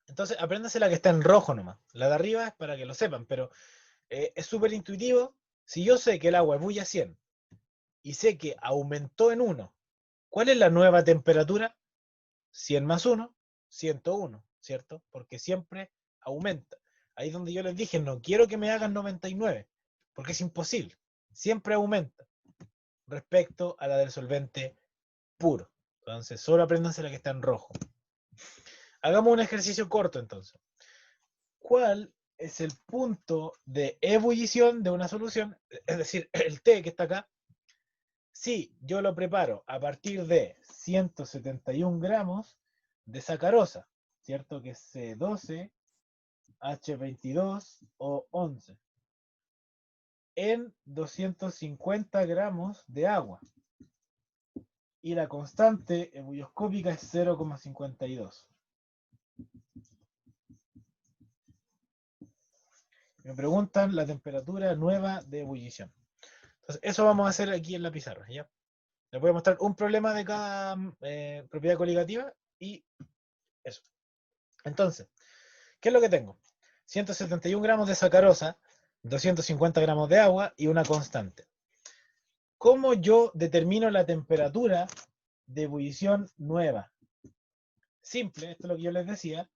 Entonces, apréndase la que está en rojo nomás. La de arriba es para que lo sepan, pero es súper intuitivo. Si yo sé que el agua ebulle a 100 y sé que aumentó en 1, ¿cuál es la nueva temperatura? 100 más 1, 101, ¿cierto? Porque siempre aumenta. Ahí es donde yo les dije, no quiero que me hagan 99, porque es imposible. Siempre aumenta respecto a la del solvente puro. Entonces, solo apréndanse la que está en rojo. Hagamos un ejercicio corto entonces. ¿Cuál es el punto de ebullición de una solución? Es decir, el té que está acá. Si yo lo preparo a partir de 171 gramos de sacarosa, ¿cierto? Que es C12, H22 o 11, en 250 gramos de agua. Y la constante ebulloscópica es 0,52. Me preguntan la temperatura nueva de ebullición. Entonces, eso vamos a hacer aquí en la pizarra, ¿ya? Les voy a mostrar un problema de cada propiedad coligativa y eso. Entonces, ¿qué es lo que tengo? 171 gramos de sacarosa, 250 gramos de agua y una constante. ¿Cómo yo determino la temperatura de ebullición nueva? Simple, esto es lo que yo les decía,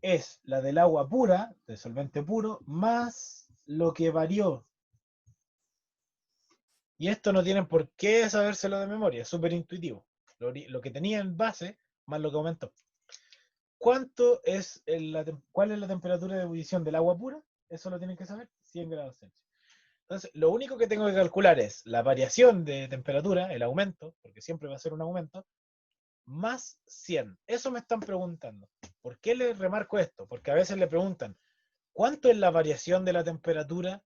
es la del agua pura, del solvente puro, más lo que varió. Y esto no tienen por qué sabérselo de memoria, es súper intuitivo. Lo que tenía en base, más lo que aumentó. ¿Cuál es la temperatura de ebullición del agua pura? Eso lo tienen que saber, 100 grados Celsius. Entonces, lo único que tengo que calcular es la variación de temperatura, el aumento, porque siempre va a ser un aumento, más 100. Eso me están preguntando. ¿Por qué les remarco esto? Porque a veces le preguntan, ¿cuánto es la variación de la temperatura?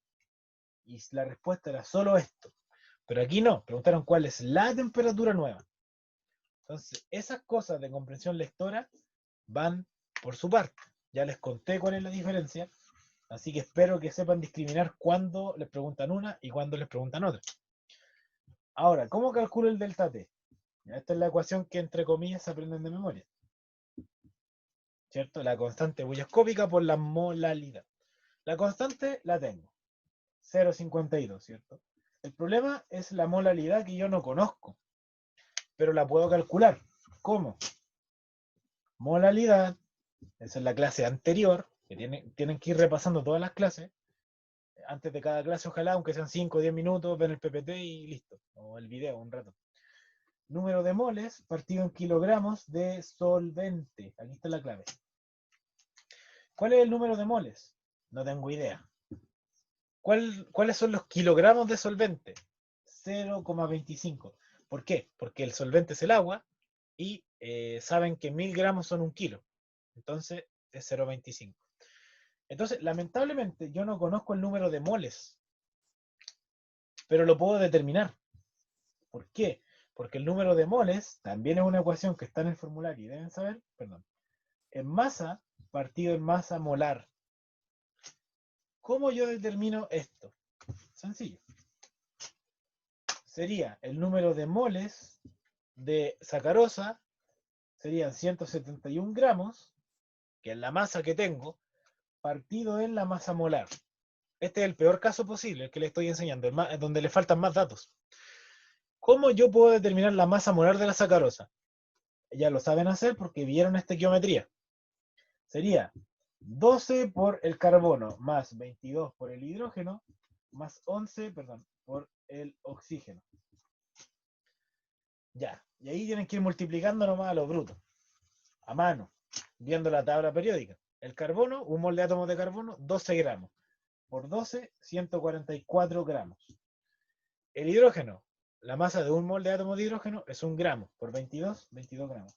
Y la respuesta era solo esto. Pero aquí no, preguntaron cuál es la temperatura nueva. Entonces, esas cosas de comprensión lectora van por su parte. Ya les conté cuál es la diferencia. Así que espero que sepan discriminar cuándo les preguntan una y cuándo les preguntan otra. Ahora, ¿cómo calculo el delta T? Esta es la ecuación que entre comillas se aprenden de memoria. ¿Cierto? La constante bulloscópica por la molalidad. La constante la tengo. 0,52, ¿cierto? El problema es la molalidad que yo no conozco, pero la puedo calcular. ¿Cómo? Molalidad, esa es la clase anterior, que tienen que ir repasando todas las clases. Antes de cada clase, ojalá, aunque sean 5 o 10 minutos, ven el PPT y listo. O el video, un rato. Número de moles partido en kilogramos de solvente. Aquí está la clave. ¿Cuál es el número de moles? No tengo idea. ¿Cuáles son los kilogramos de solvente? 0,25. ¿Por qué? Porque el solvente es el agua y saben que 1000 gramos son un kilo. Entonces es 0,25. Entonces, lamentablemente, yo no conozco el número de moles, pero lo puedo determinar. ¿Por qué? Porque el número de moles también es una ecuación que está en el formulario y deben saber, perdón, en masa partido en masa molar. ¿Cómo yo determino esto? Sencillo. Sería el número de moles de sacarosa, serían 171 gramos, que es la masa que tengo, partido en la masa molar. Este es el peor caso posible, el que le estoy enseñando, donde le faltan más datos. ¿Cómo yo puedo determinar la masa molar de la sacarosa? Ya lo saben hacer porque vieron esta estequiometría. Sería 12 por el carbono más 22 por el hidrógeno más 11, perdón, por el oxígeno. Ya, y ahí tienen que ir multiplicando nomás a lo bruto, a mano, viendo la tabla periódica. El carbono, un mol de átomos de carbono, 12 gramos. Por 12, 144 gramos. El hidrógeno, la masa de un mol de átomos de hidrógeno es 1 gramo. Por 22, 22 gramos.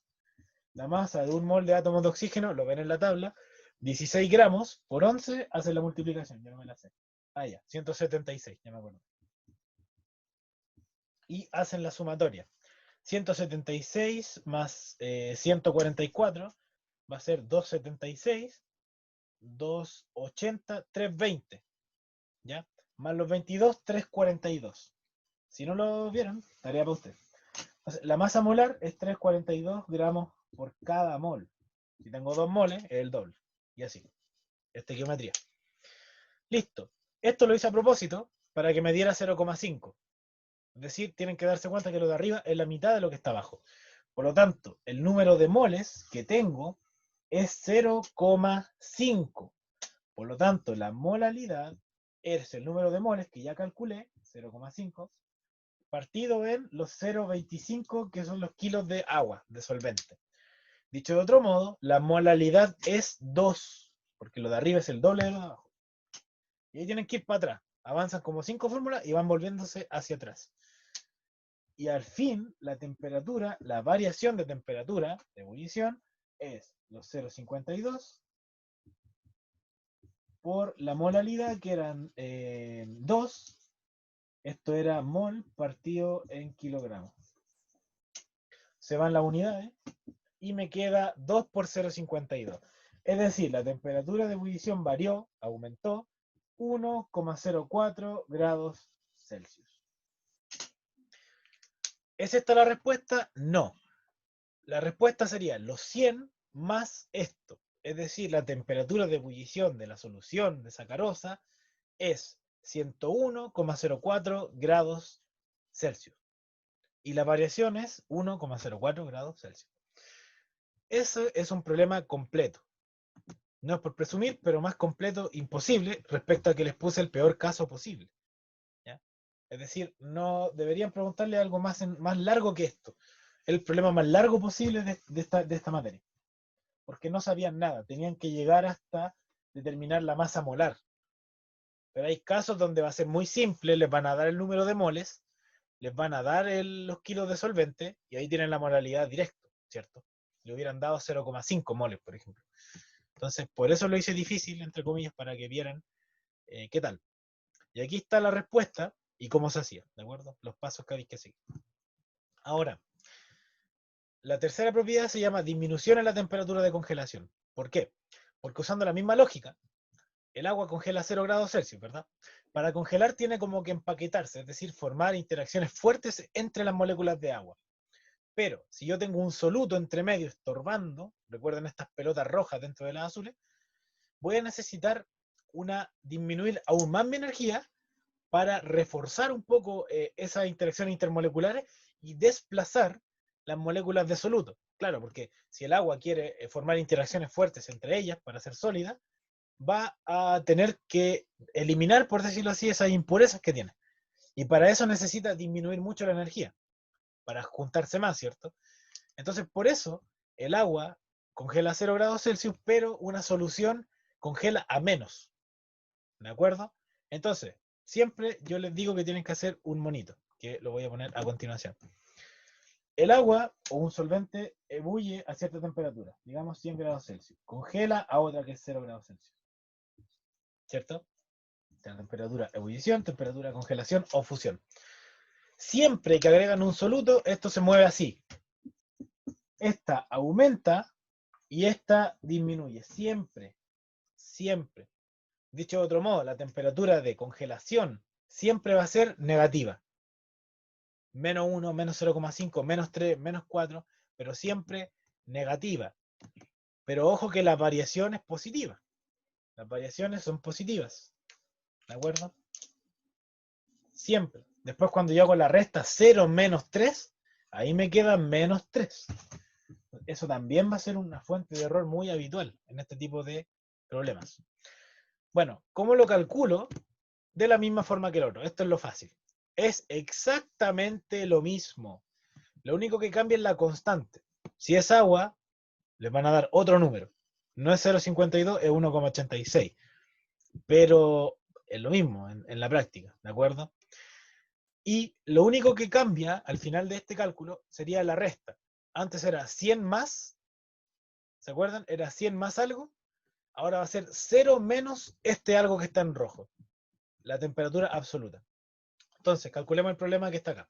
La masa de un mol de átomos de oxígeno, lo ven en la tabla, 16 gramos por 11 hace la multiplicación, ya no me la sé. Ah, ya, 176, ya me acuerdo. Y hacen la sumatoria. 176 más 144 va a ser 276, 280, 320. ¿Ya? Más los 22, 342. Si no lo vieron, tarea para usted. Entonces, la masa molar es 342 gramos por cada mol. Si tengo 2 moles, es el doble. Y así. Estequiometría. Listo. Esto lo hice a propósito para que me diera 0,5. Es decir, tienen que darse cuenta que lo de arriba es la mitad de lo que está abajo. Por lo tanto, el número de moles que tengo es 0,5. Por lo tanto, la molalidad es el número de moles que ya calculé, 0,5, partido en los 0,25, que son los kilos de agua, de solvente. Dicho de otro modo, la molalidad es 2, porque lo de arriba es el doble de lo de abajo. Y ahí tienen que ir para atrás. Avanzan como 5 fórmulas y van volviéndose hacia atrás. Y al fin, la temperatura, la variación de temperatura de ebullición es los 0,52 por la molalidad, que eran 2. Esto era mol partido en kilogramos. Se van las unidades y me queda 2 por 0,52. Es decir, la temperatura de ebullición varió, aumentó 1,04 grados Celsius. ¿Es esta la respuesta? No. La respuesta sería los 100 más esto. Es decir, la temperatura de ebullición de la solución de sacarosa es 101,04 grados Celsius. Y la variación es 1,04 grados Celsius. Eso es un problema completo. No es por presumir, pero más completo imposible respecto a que les puse el peor caso posible. ¿Ya? Es decir, no deberían preguntarle algo más largo que esto. El problema más largo posible de esta materia. Porque no sabían nada. Tenían que llegar hasta determinar la masa molar. Pero hay casos donde va a ser muy simple, les van a dar el número de moles, les van a dar los kilos de solvente, y ahí tienen la moralidad directa, ¿cierto? Le hubieran dado 0,5 moles, por ejemplo. Entonces, por eso lo hice difícil, entre comillas, para que vieran qué tal. Y aquí está la respuesta y cómo se hacía, ¿de acuerdo? Los pasos que hay que seguir. Ahora, la tercera propiedad se llama disminución en la temperatura de congelación. ¿Por qué? Porque usando la misma lógica, el agua congela a 0 grados Celsius, ¿verdad? Para congelar tiene como que empaquetarse, es decir, formar interacciones fuertes entre las moléculas de agua. Pero si yo tengo un soluto entre medio estorbando, recuerden estas pelotas rojas dentro de las azules, voy a necesitar disminuir aún más mi energía para reforzar un poco esas interacciones intermoleculares y desplazar las moléculas de soluto. Claro, porque si el agua quiere formar interacciones fuertes entre ellas para ser sólida, va a tener que eliminar, por decirlo así, esas impurezas que tiene. Y para eso necesita disminuir mucho la energía, para juntarse más, ¿cierto? Entonces, por eso, el agua congela a 0 grados Celsius, pero una solución congela a menos. ¿De acuerdo? Entonces, siempre yo les digo que tienen que hacer un monito, que lo voy a poner a continuación. El agua o un solvente ebulle a cierta temperatura, digamos 100 grados Celsius. Congela a otra que es 0 grados Celsius. ¿Cierto? La temperatura ebullición, temperatura congelación o fusión. Siempre que agregan un soluto, esto se mueve así. Esta aumenta y esta disminuye. Siempre, siempre. Dicho de otro modo, la temperatura de congelación siempre va a ser negativa. Menos 1, menos 0,5, menos 3, menos 4, pero siempre negativa. Pero ojo que la variación es positiva. Las variaciones son positivas. ¿De acuerdo? Siempre. Después cuando yo hago la resta 0 menos 3, ahí me queda menos 3. Eso también va a ser una fuente de error muy habitual en este tipo de problemas. Bueno, ¿cómo lo calculo? De la misma forma que el otro. Esto es lo fácil. Es exactamente lo mismo. Lo único que cambia es la constante. Si es agua, les van a dar otro número. No es 0,52, es 1,86. Pero es lo mismo en la práctica, ¿de acuerdo? Y lo único que cambia al final de este cálculo sería la resta. Antes era 100 más, ¿se acuerdan? Era 100 más algo. Ahora va a ser 0 menos este algo que está en rojo. La temperatura absoluta. Entonces, calculemos el problema que está acá.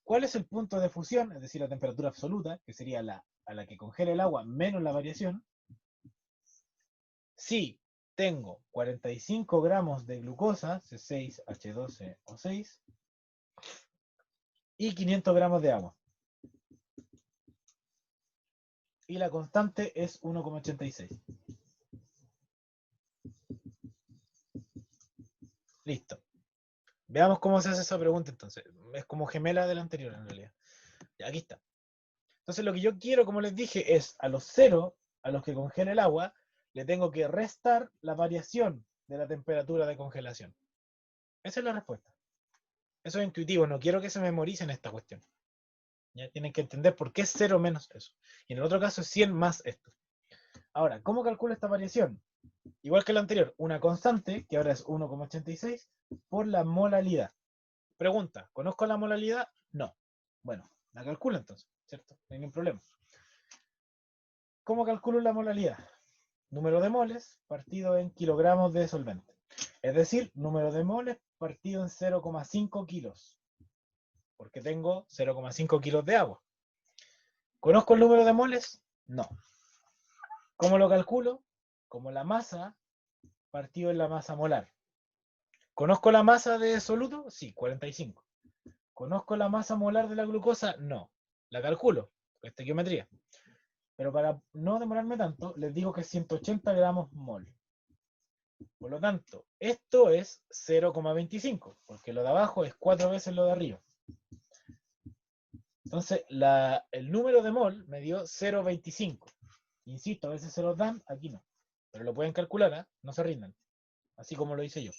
¿Cuál es el punto de fusión? Es decir, la temperatura absoluta, que sería a la que congela el agua menos la variación. Si tengo 45 gramos de glucosa, C6H12O6, y 500 gramos de agua. Y la constante es 1,86. Listo. Veamos cómo se hace esa pregunta entonces. Es como gemela de la anterior en realidad. Ya, aquí está. Entonces lo que yo quiero, como les dije, es a los 0, a los que congela el agua, le tengo que restar la variación de la temperatura de congelación. Esa es la respuesta. Eso es intuitivo, no quiero que se memoricen esta cuestión. Ya tienen que entender por qué es 0 menos eso. Y en el otro caso es 100 más esto. Ahora, ¿cómo calculo esta variación? Igual que la anterior, una constante, que ahora es 1,86, por la molalidad. Pregunta, ¿conozco la molalidad? No. Bueno, la calculo entonces, ¿cierto? No hay ningún problema. ¿Cómo calculo la molalidad? Número de moles partido en kilogramos de solvente. Es decir, número de moles partido en 0,5 kilos. Porque tengo 0,5 kilos de agua. ¿Conozco el número de moles? No. ¿Cómo lo calculo? Como la masa partido en la masa molar. ¿Conozco la masa de soluto? Sí, 45. ¿Conozco la masa molar de la glucosa? No. La calculo, con estequiometría. Pero para no demorarme tanto, les digo que es 180 gramos mol. Por lo tanto, esto es 0,25, porque lo de abajo es 4 veces lo de arriba. Entonces, el número de mol me dio 0,25. Insisto, a veces se los dan, aquí no. Pero lo pueden calcular, ¿eh? No se rindan. Así como lo hice yo.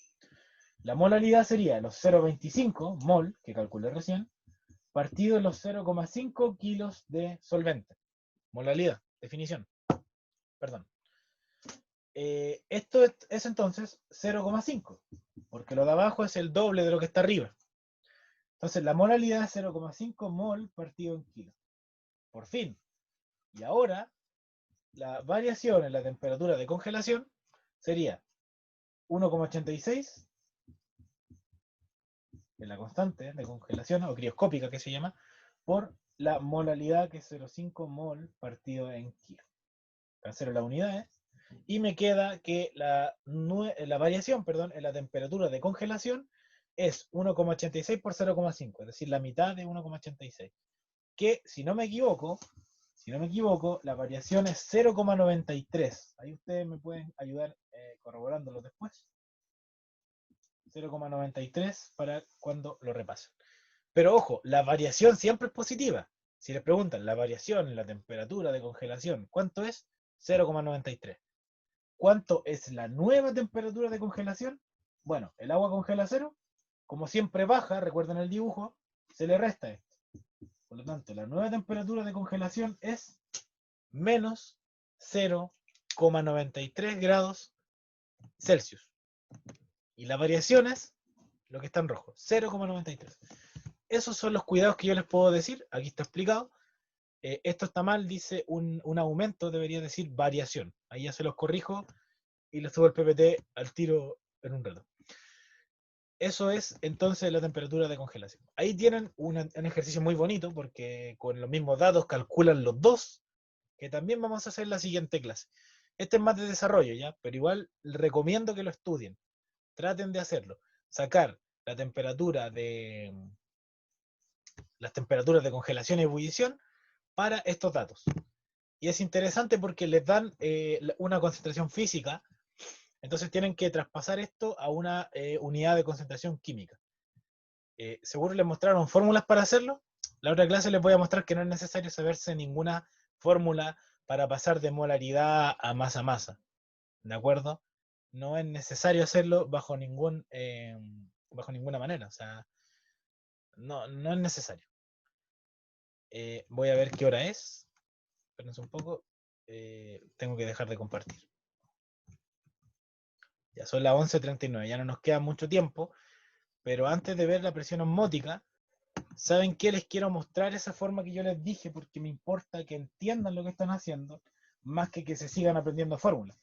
La molaridad sería los 0,25 mol, que calculé recién, partido en los 0,5 kilos de solvente. Molaridad, definición. Perdón. Esto es entonces 0,5, porque lo de abajo es el doble de lo que está arriba. Entonces la molaridad es 0,5 mol partido en kilo. Por fin. Y ahora la variación en la temperatura de congelación sería 1,86 en la constante de congelación, o crioscópica que se llama, por la molaridad que es 0,5 mol partido en kilo. Cancelo las unidades. y me queda que la variación, perdón, en la temperatura de congelación es 1,86 por 0,5, es decir, la mitad de 1,86. Que, si no me equivoco, la variación es 0,93. Ahí ustedes me pueden ayudar corroborándolo después. 0,93 para cuando lo repasen. Pero ojo, la variación siempre es positiva. Si les preguntan la variación en la temperatura de congelación, ¿cuánto es? 0,93. ¿Cuánto es la nueva temperatura de congelación? Bueno, el agua congela a cero. Como siempre baja, recuerden el dibujo, se le resta esto. Por lo tanto, la nueva temperatura de congelación es menos 0,93 grados Celsius. Y la variación es lo que está en rojo, 0,93. Esos son los cuidados que yo les puedo decir. Aquí está explicado. Esto está mal, dice un aumento, debería decir variación. Ahí ya se los corrijo y les subo el PPT al tiro en un rato. Eso es entonces la temperatura de congelación. Ahí tienen un ejercicio muy bonito porque con los mismos datos calculan los dos, que también vamos a hacer en la siguiente clase. Este es más de desarrollo, ¿ya? Pero igual recomiendo que lo estudien. Traten de hacerlo. Sacar la temperatura las temperaturas de congelación y ebullición para estos datos. Y es interesante porque les dan una concentración física, entonces tienen que traspasar esto a una unidad de concentración química. Seguro les mostraron fórmulas para hacerlo. La otra clase les voy a mostrar que no es necesario saberse ninguna fórmula para pasar de molaridad a masa-masa. ¿De acuerdo? No es necesario hacerlo bajo ninguna manera. O sea, no es necesario. Voy a ver qué hora es. Espérense un poco. Tengo que dejar de compartir. Ya son las 11:39, ya no nos queda mucho tiempo, pero antes de ver la presión osmótica, ¿saben qué? Les quiero mostrar esa forma que yo les dije porque me importa que entiendan lo que están haciendo, más que se sigan aprendiendo fórmulas.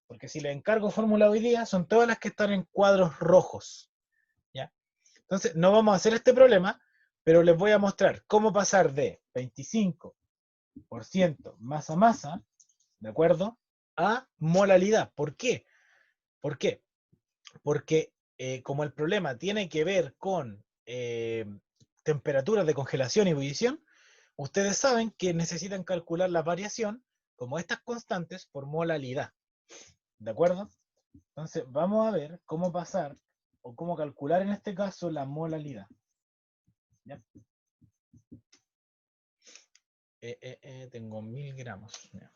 Porque si les encargo fórmulas hoy día, son todas las que están en cuadros rojos. ¿Ya? Entonces, no vamos a hacer este problema, pero les voy a mostrar cómo pasar de 25% masa-masa, ¿de acuerdo? A molalidad. ¿Por qué? ¿Por qué? Porque como el problema tiene que ver con temperaturas de congelación y ebullición, ustedes saben que necesitan calcular la variación como estas constantes por molalidad. ¿De acuerdo? Entonces vamos a ver cómo pasar o cómo calcular en este caso la molalidad. ¿Ya? Tengo 1000 gramos. ¿Ya?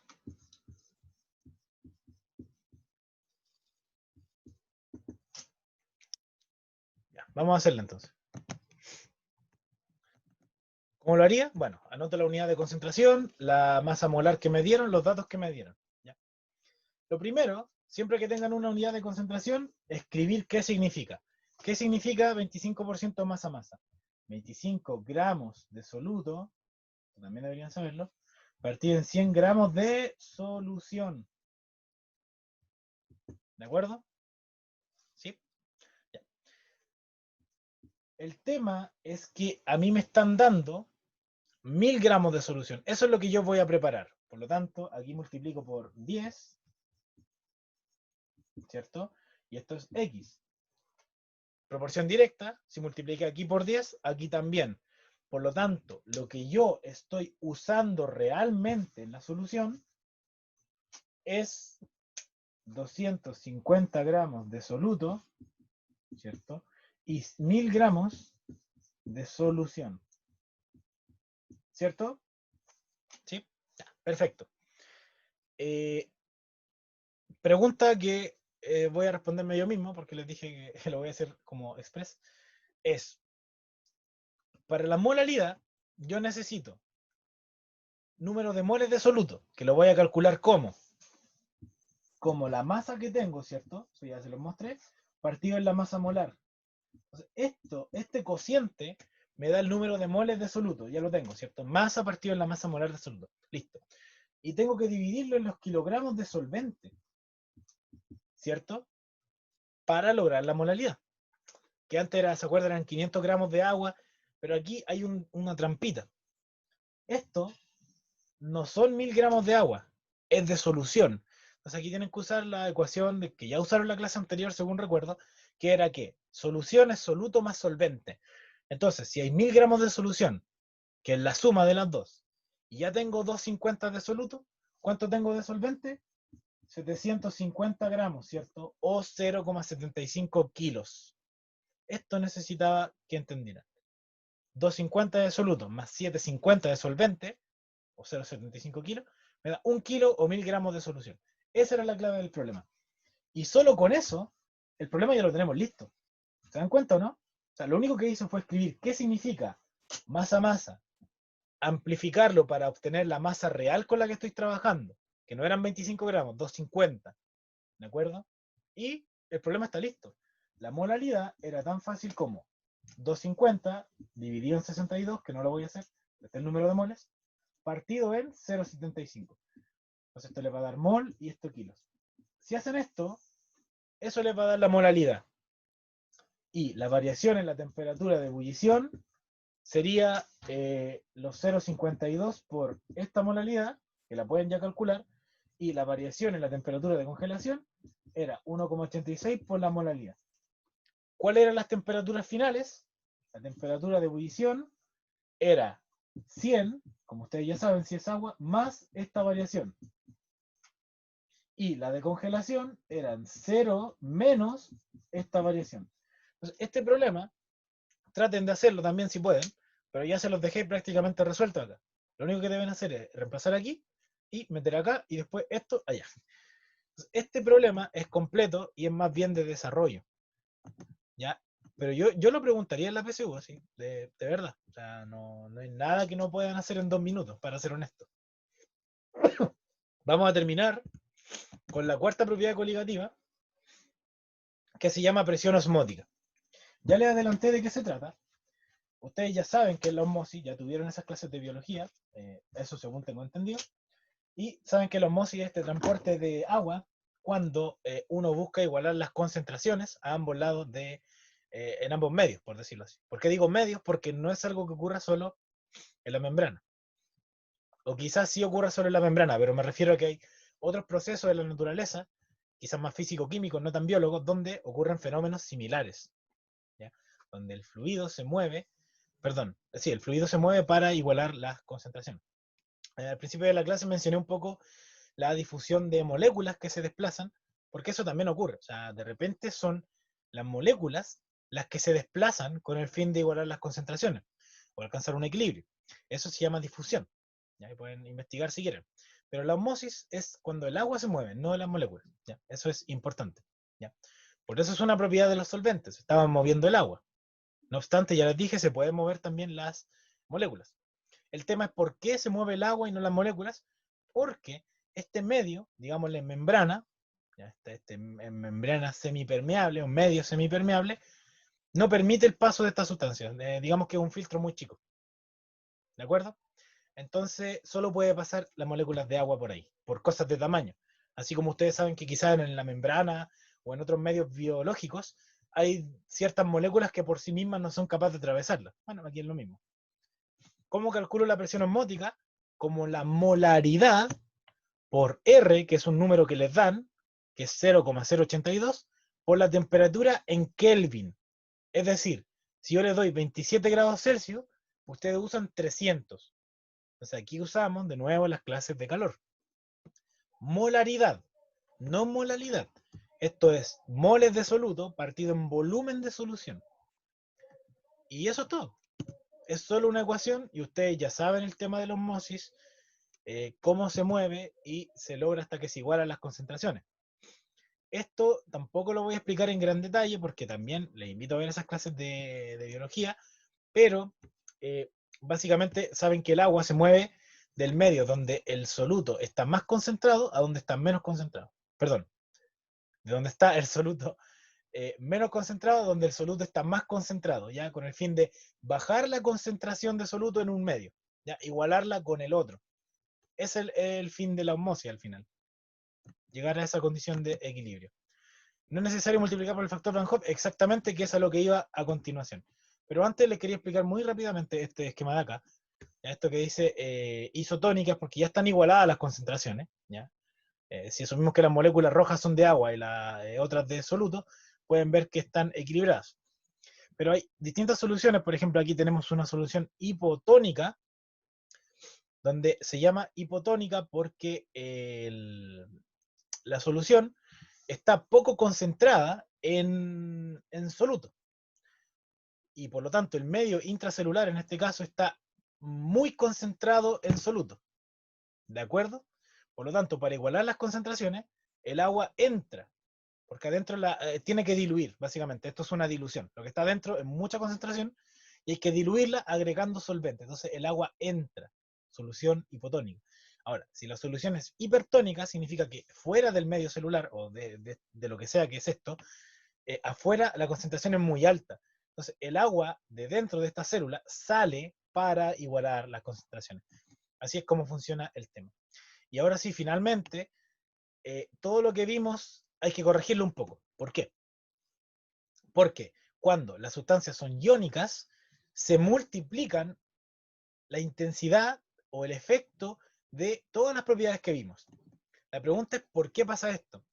Ya, vamos a hacerla entonces. ¿Cómo lo haría? Bueno, anoto la unidad de concentración, la masa molar que me dieron, los datos que me dieron. ¿Ya? Lo primero, siempre que tengan una unidad de concentración, escribir qué significa. ¿Qué significa 25% masa-masa? 25 gramos de soluto, también deberían saberlo, partido en 100 gramos de solución. ¿De acuerdo? ¿Sí? Ya. El tema es que a mí me están dando 1000 gramos de solución. Eso es lo que yo voy a preparar. Por lo tanto, aquí multiplico por 10, ¿cierto? Y esto es X. Proporción directa, si multiplica aquí por 10, aquí también. Por lo tanto, lo que yo estoy usando realmente en la solución es 250 gramos de soluto, ¿cierto? Y 1000 gramos de solución. ¿Cierto? ¿Sí? Ya, perfecto. Pregunta que voy a responderme yo mismo, porque les dije que lo voy a hacer como express, es, para la molalidad, yo necesito número de moles de soluto, que lo voy a calcular como la masa que tengo, ¿cierto? Eso ya se los mostré, partido en la masa molar. Entonces, este cociente me da el número de moles de soluto, ya lo tengo, ¿cierto? Masa partido en la masa molar de soluto. Listo. Y tengo que dividirlo en los kilogramos de solvente, ¿cierto? Para lograr la molalidad. Que antes era, ¿se acuerdan? Eran 500 gramos de agua, pero aquí hay una trampita. Esto no son 1000 gramos de agua, es de solución. Entonces aquí tienen que usar la ecuación que ya usaron la clase anterior, según recuerdo, que era que solución es soluto más solvente. Entonces, si hay 1000 gramos de solución, que es la suma de las dos, y ya tengo 250 de soluto, ¿cuánto tengo de solvente? 750 gramos, ¿cierto? O 0,75 kilos. Esto necesitaba que entendieran. 250 de soluto más 750 de solvente, o 0,75 kilos, me da 1 kilo o 1000 gramos de solución. Esa era la clave del problema. Y solo con eso, el problema ya lo tenemos listo. ¿Se dan cuenta o no? O sea, lo único que hizo fue escribir qué significa masa-masa, amplificarlo para obtener la masa real con la que estoy trabajando, que no eran 25 gramos, 250, ¿de acuerdo? Y el problema está listo. La molaridad era tan fácil como 250 dividido en 62, que no lo voy a hacer, este es el número de moles, partido en 0,75. Entonces esto le va a dar mol y esto kilos. Si hacen esto, eso les va a dar la molaridad. Y la variación en la temperatura de ebullición sería los 0,52 por esta molaridad, que la pueden ya calcular, y la variación en la temperatura de congelación era 1,86 por la molaridad. ¿Cuáles eran las temperaturas finales? La temperatura de ebullición era 100, como ustedes ya saben, si es agua, más esta variación. Y la de congelación eran 0 menos esta variación. Entonces, este problema, traten de hacerlo también si pueden, pero ya se los dejé prácticamente resuelto acá. Lo único que deben hacer es reemplazar aquí y meter acá y después esto allá. Entonces, este problema es completo y es más bien de desarrollo. ¿Ya? Pero yo lo preguntaría en la PSU, así, de verdad. O sea, no hay nada que no puedan hacer en 2 minutos, para ser honesto. Vamos a terminar con la cuarta propiedad coligativa, que se llama presión osmótica. Ya les adelanté de qué se trata. Ustedes ya saben que es la osmosis, ya tuvieron esas clases de biología, eso según tengo entendido, y saben que la osmosis es este transporte de agua cuando uno busca igualar las concentraciones a ambos lados en ambos medios, por decirlo así. ¿Por qué digo medios? Porque no es algo que ocurra solo en la membrana. O quizás sí ocurra solo en la membrana, pero me refiero a que hay otros procesos de la naturaleza, quizás más físico-químicos, no tan biólogos, donde ocurren fenómenos similares, ¿ya? Donde el fluido se mueve, perdón, sí, el fluido se mueve para igualar las concentraciones. Al principio de la clase mencioné un poco la difusión de moléculas que se desplazan, porque eso también ocurre. O sea, de repente son las moléculas las que se desplazan con el fin de igualar las concentraciones o alcanzar un equilibrio. Eso se llama difusión. ¿Ya? Pueden investigar si quieren. Pero la osmosis es cuando el agua se mueve, no las moléculas. ¿Ya? Eso es importante. ¿Ya? Por eso es una propiedad de los solventes. Estaban moviendo el agua. No obstante, ya les dije, se pueden mover también las moléculas. El tema es por qué se mueve el agua y no las moléculas, porque este medio, digámosle membrana, ya membrana semipermeable o medio semipermeable, no permite el paso de esta sustancia. Digamos que es un filtro muy chico. ¿De acuerdo? Entonces, solo puede pasar las moléculas de agua por ahí, por cosas de tamaño. Así como ustedes saben que quizás en la membrana o en otros medios biológicos hay ciertas moléculas que por sí mismas no son capaces de atravesarlas. Bueno, aquí es lo mismo. ¿Cómo calculo la presión osmótica? Como la molaridad por R, que es un número que les dan, que es 0,082, por la temperatura en Kelvin. Es decir, si yo les doy 27 grados Celsius, ustedes usan 300. Entonces aquí usamos de nuevo las clases de calor. Molaridad, no molalidad. Esto es moles de soluto partido en volumen de solución. Y eso es todo. Es solo una ecuación y ustedes ya saben el tema de la osmosis, cómo se mueve y se logra hasta que se igualan las concentraciones. Esto tampoco lo voy a explicar en gran detalle porque también les invito a ver esas clases de biología, pero básicamente saben que el agua se mueve del medio donde el soluto está más concentrado a donde está menos concentrado. Perdón, de donde está el soluto menos concentrado a donde el soluto está más concentrado, ya con el fin de bajar la concentración de soluto en un medio, ya igualarla con el otro. Es el fin de la osmosis al final. Llegar a esa condición de equilibrio. No es necesario multiplicar por el factor Van Hoff exactamente, que es a lo que iba a continuación. Pero antes les quería explicar muy rápidamente este esquema de acá. ¿Ya? Esto que dice isotónicas, porque ya están igualadas las concentraciones. ¿Ya? Si asumimos que las moléculas rojas son de agua y las otras de soluto, pueden ver que están equilibradas. Pero hay distintas soluciones. Por ejemplo, aquí tenemos una solución hipotónica, donde se llama hipotónica porque la solución está poco concentrada en soluto. Y por lo tanto, el medio intracelular en este caso está muy concentrado en soluto. ¿De acuerdo? Por lo tanto, para igualar las concentraciones, el agua entra, porque adentro tiene que diluir, básicamente. Esto es una dilución. Lo que está adentro es mucha concentración y hay que diluirla agregando solvente. Entonces el agua entra, solución hipotónica. Ahora, si la solución es hipertónica, significa que fuera del medio celular o de lo que sea que es esto, afuera la concentración es muy alta. Entonces el agua de dentro de esta célula sale para igualar las concentraciones. Así es como funciona el tema. Y ahora sí, finalmente, todo lo que vimos hay que corregirlo un poco. ¿Por qué? Porque cuando las sustancias son iónicas, se multiplican la intensidad o el efecto de todas las propiedades que vimos. La pregunta es, ¿por qué pasa esto?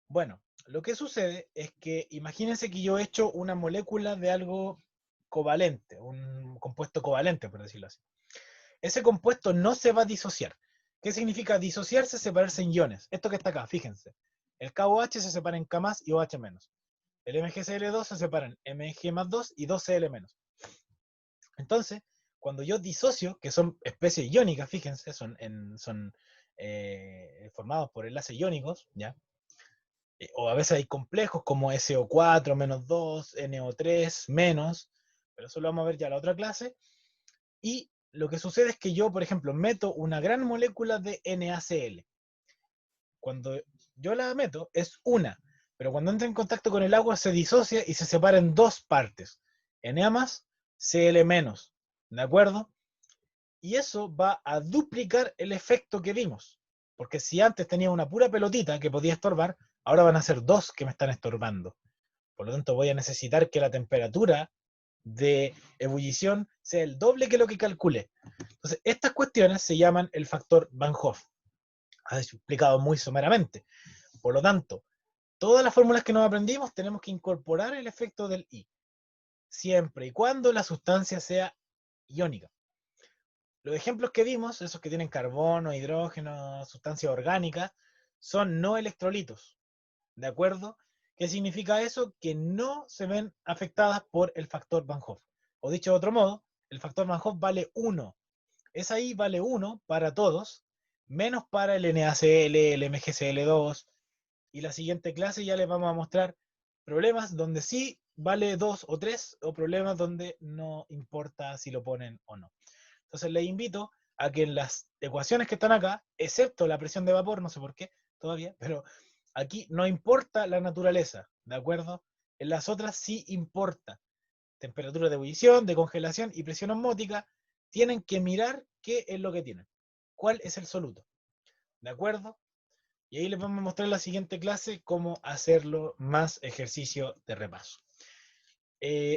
Bueno, lo que sucede es que imagínense que yo he hecho una molécula de algo covalente, un compuesto covalente, por decirlo así. Ese compuesto no se va a disociar. ¿Qué significa disociarse? Separarse en iones. Esto que está acá, fíjense. El KOH se separa en K más y OH menos. El MgCl2 se separa en Mg más 2 y 2Cl menos. Entonces, cuando yo disocio, que son especies iónicas, fíjense, son formados por enlaces iónicos, ¿ya? O a veces hay complejos como SO4, menos 2, NO3, menos, pero eso lo vamos a ver ya en la otra clase. Y lo que sucede es que yo, por ejemplo, meto una gran molécula de NaCl. Cuando yo la meto, es una, pero cuando entra en contacto con el agua se disocia y se separa en dos partes, Na más, Cl menos, ¿de acuerdo? Y eso va a duplicar el efecto que vimos, porque si antes tenía una pura pelotita que podía estorbar, ahora van a ser dos que me están estorbando. Por lo tanto, voy a necesitar que la temperatura de ebullición sea el doble que lo que calculé. Entonces, estas cuestiones se llaman el factor Van Hoff, explicado muy someramente. Por lo tanto, todas las fórmulas que nos aprendimos tenemos que incorporar el efecto del I, siempre y cuando la sustancia sea iónica. Los ejemplos que vimos, esos que tienen carbono, hidrógeno, sustancias orgánicas, son no electrolitos, ¿de acuerdo? ¿Qué significa eso? Que no se ven afectadas por el factor Van Hoff. O dicho de otro modo, el factor Van Hoff vale 1. Esa I vale 1 para todos, menos para el NaCl, el MgCl2. Y la siguiente clase ya les vamos a mostrar problemas donde sí vale 2 o 3, o problemas donde no importa si lo ponen o no. Entonces les invito a que en las ecuaciones que están acá, excepto la presión de vapor, no sé por qué todavía, pero aquí no importa la naturaleza, ¿de acuerdo? En las otras sí importa. Temperatura de ebullición, de congelación y presión osmótica, tienen que mirar qué es lo que tienen. ¿Cuál es el soluto? ¿De acuerdo? Y ahí les vamos a mostrar en la siguiente clase cómo hacerlo, más ejercicio de repaso.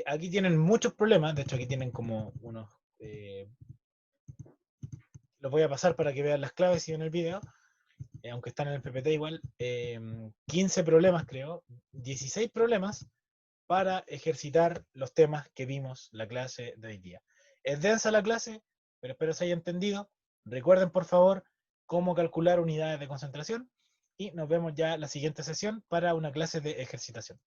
Aquí tienen muchos problemas, de hecho aquí tienen como unos... los voy a pasar para que vean las claves y en el video, aunque están en el PPT igual. 15 problemas creo, 16 problemas para ejercitar los temas que vimos la clase de hoy día. Es densa la clase, pero espero se haya entendido. Recuerden por favor cómo calcular unidades de concentración y nos vemos ya la siguiente sesión para una clase de ejercitación.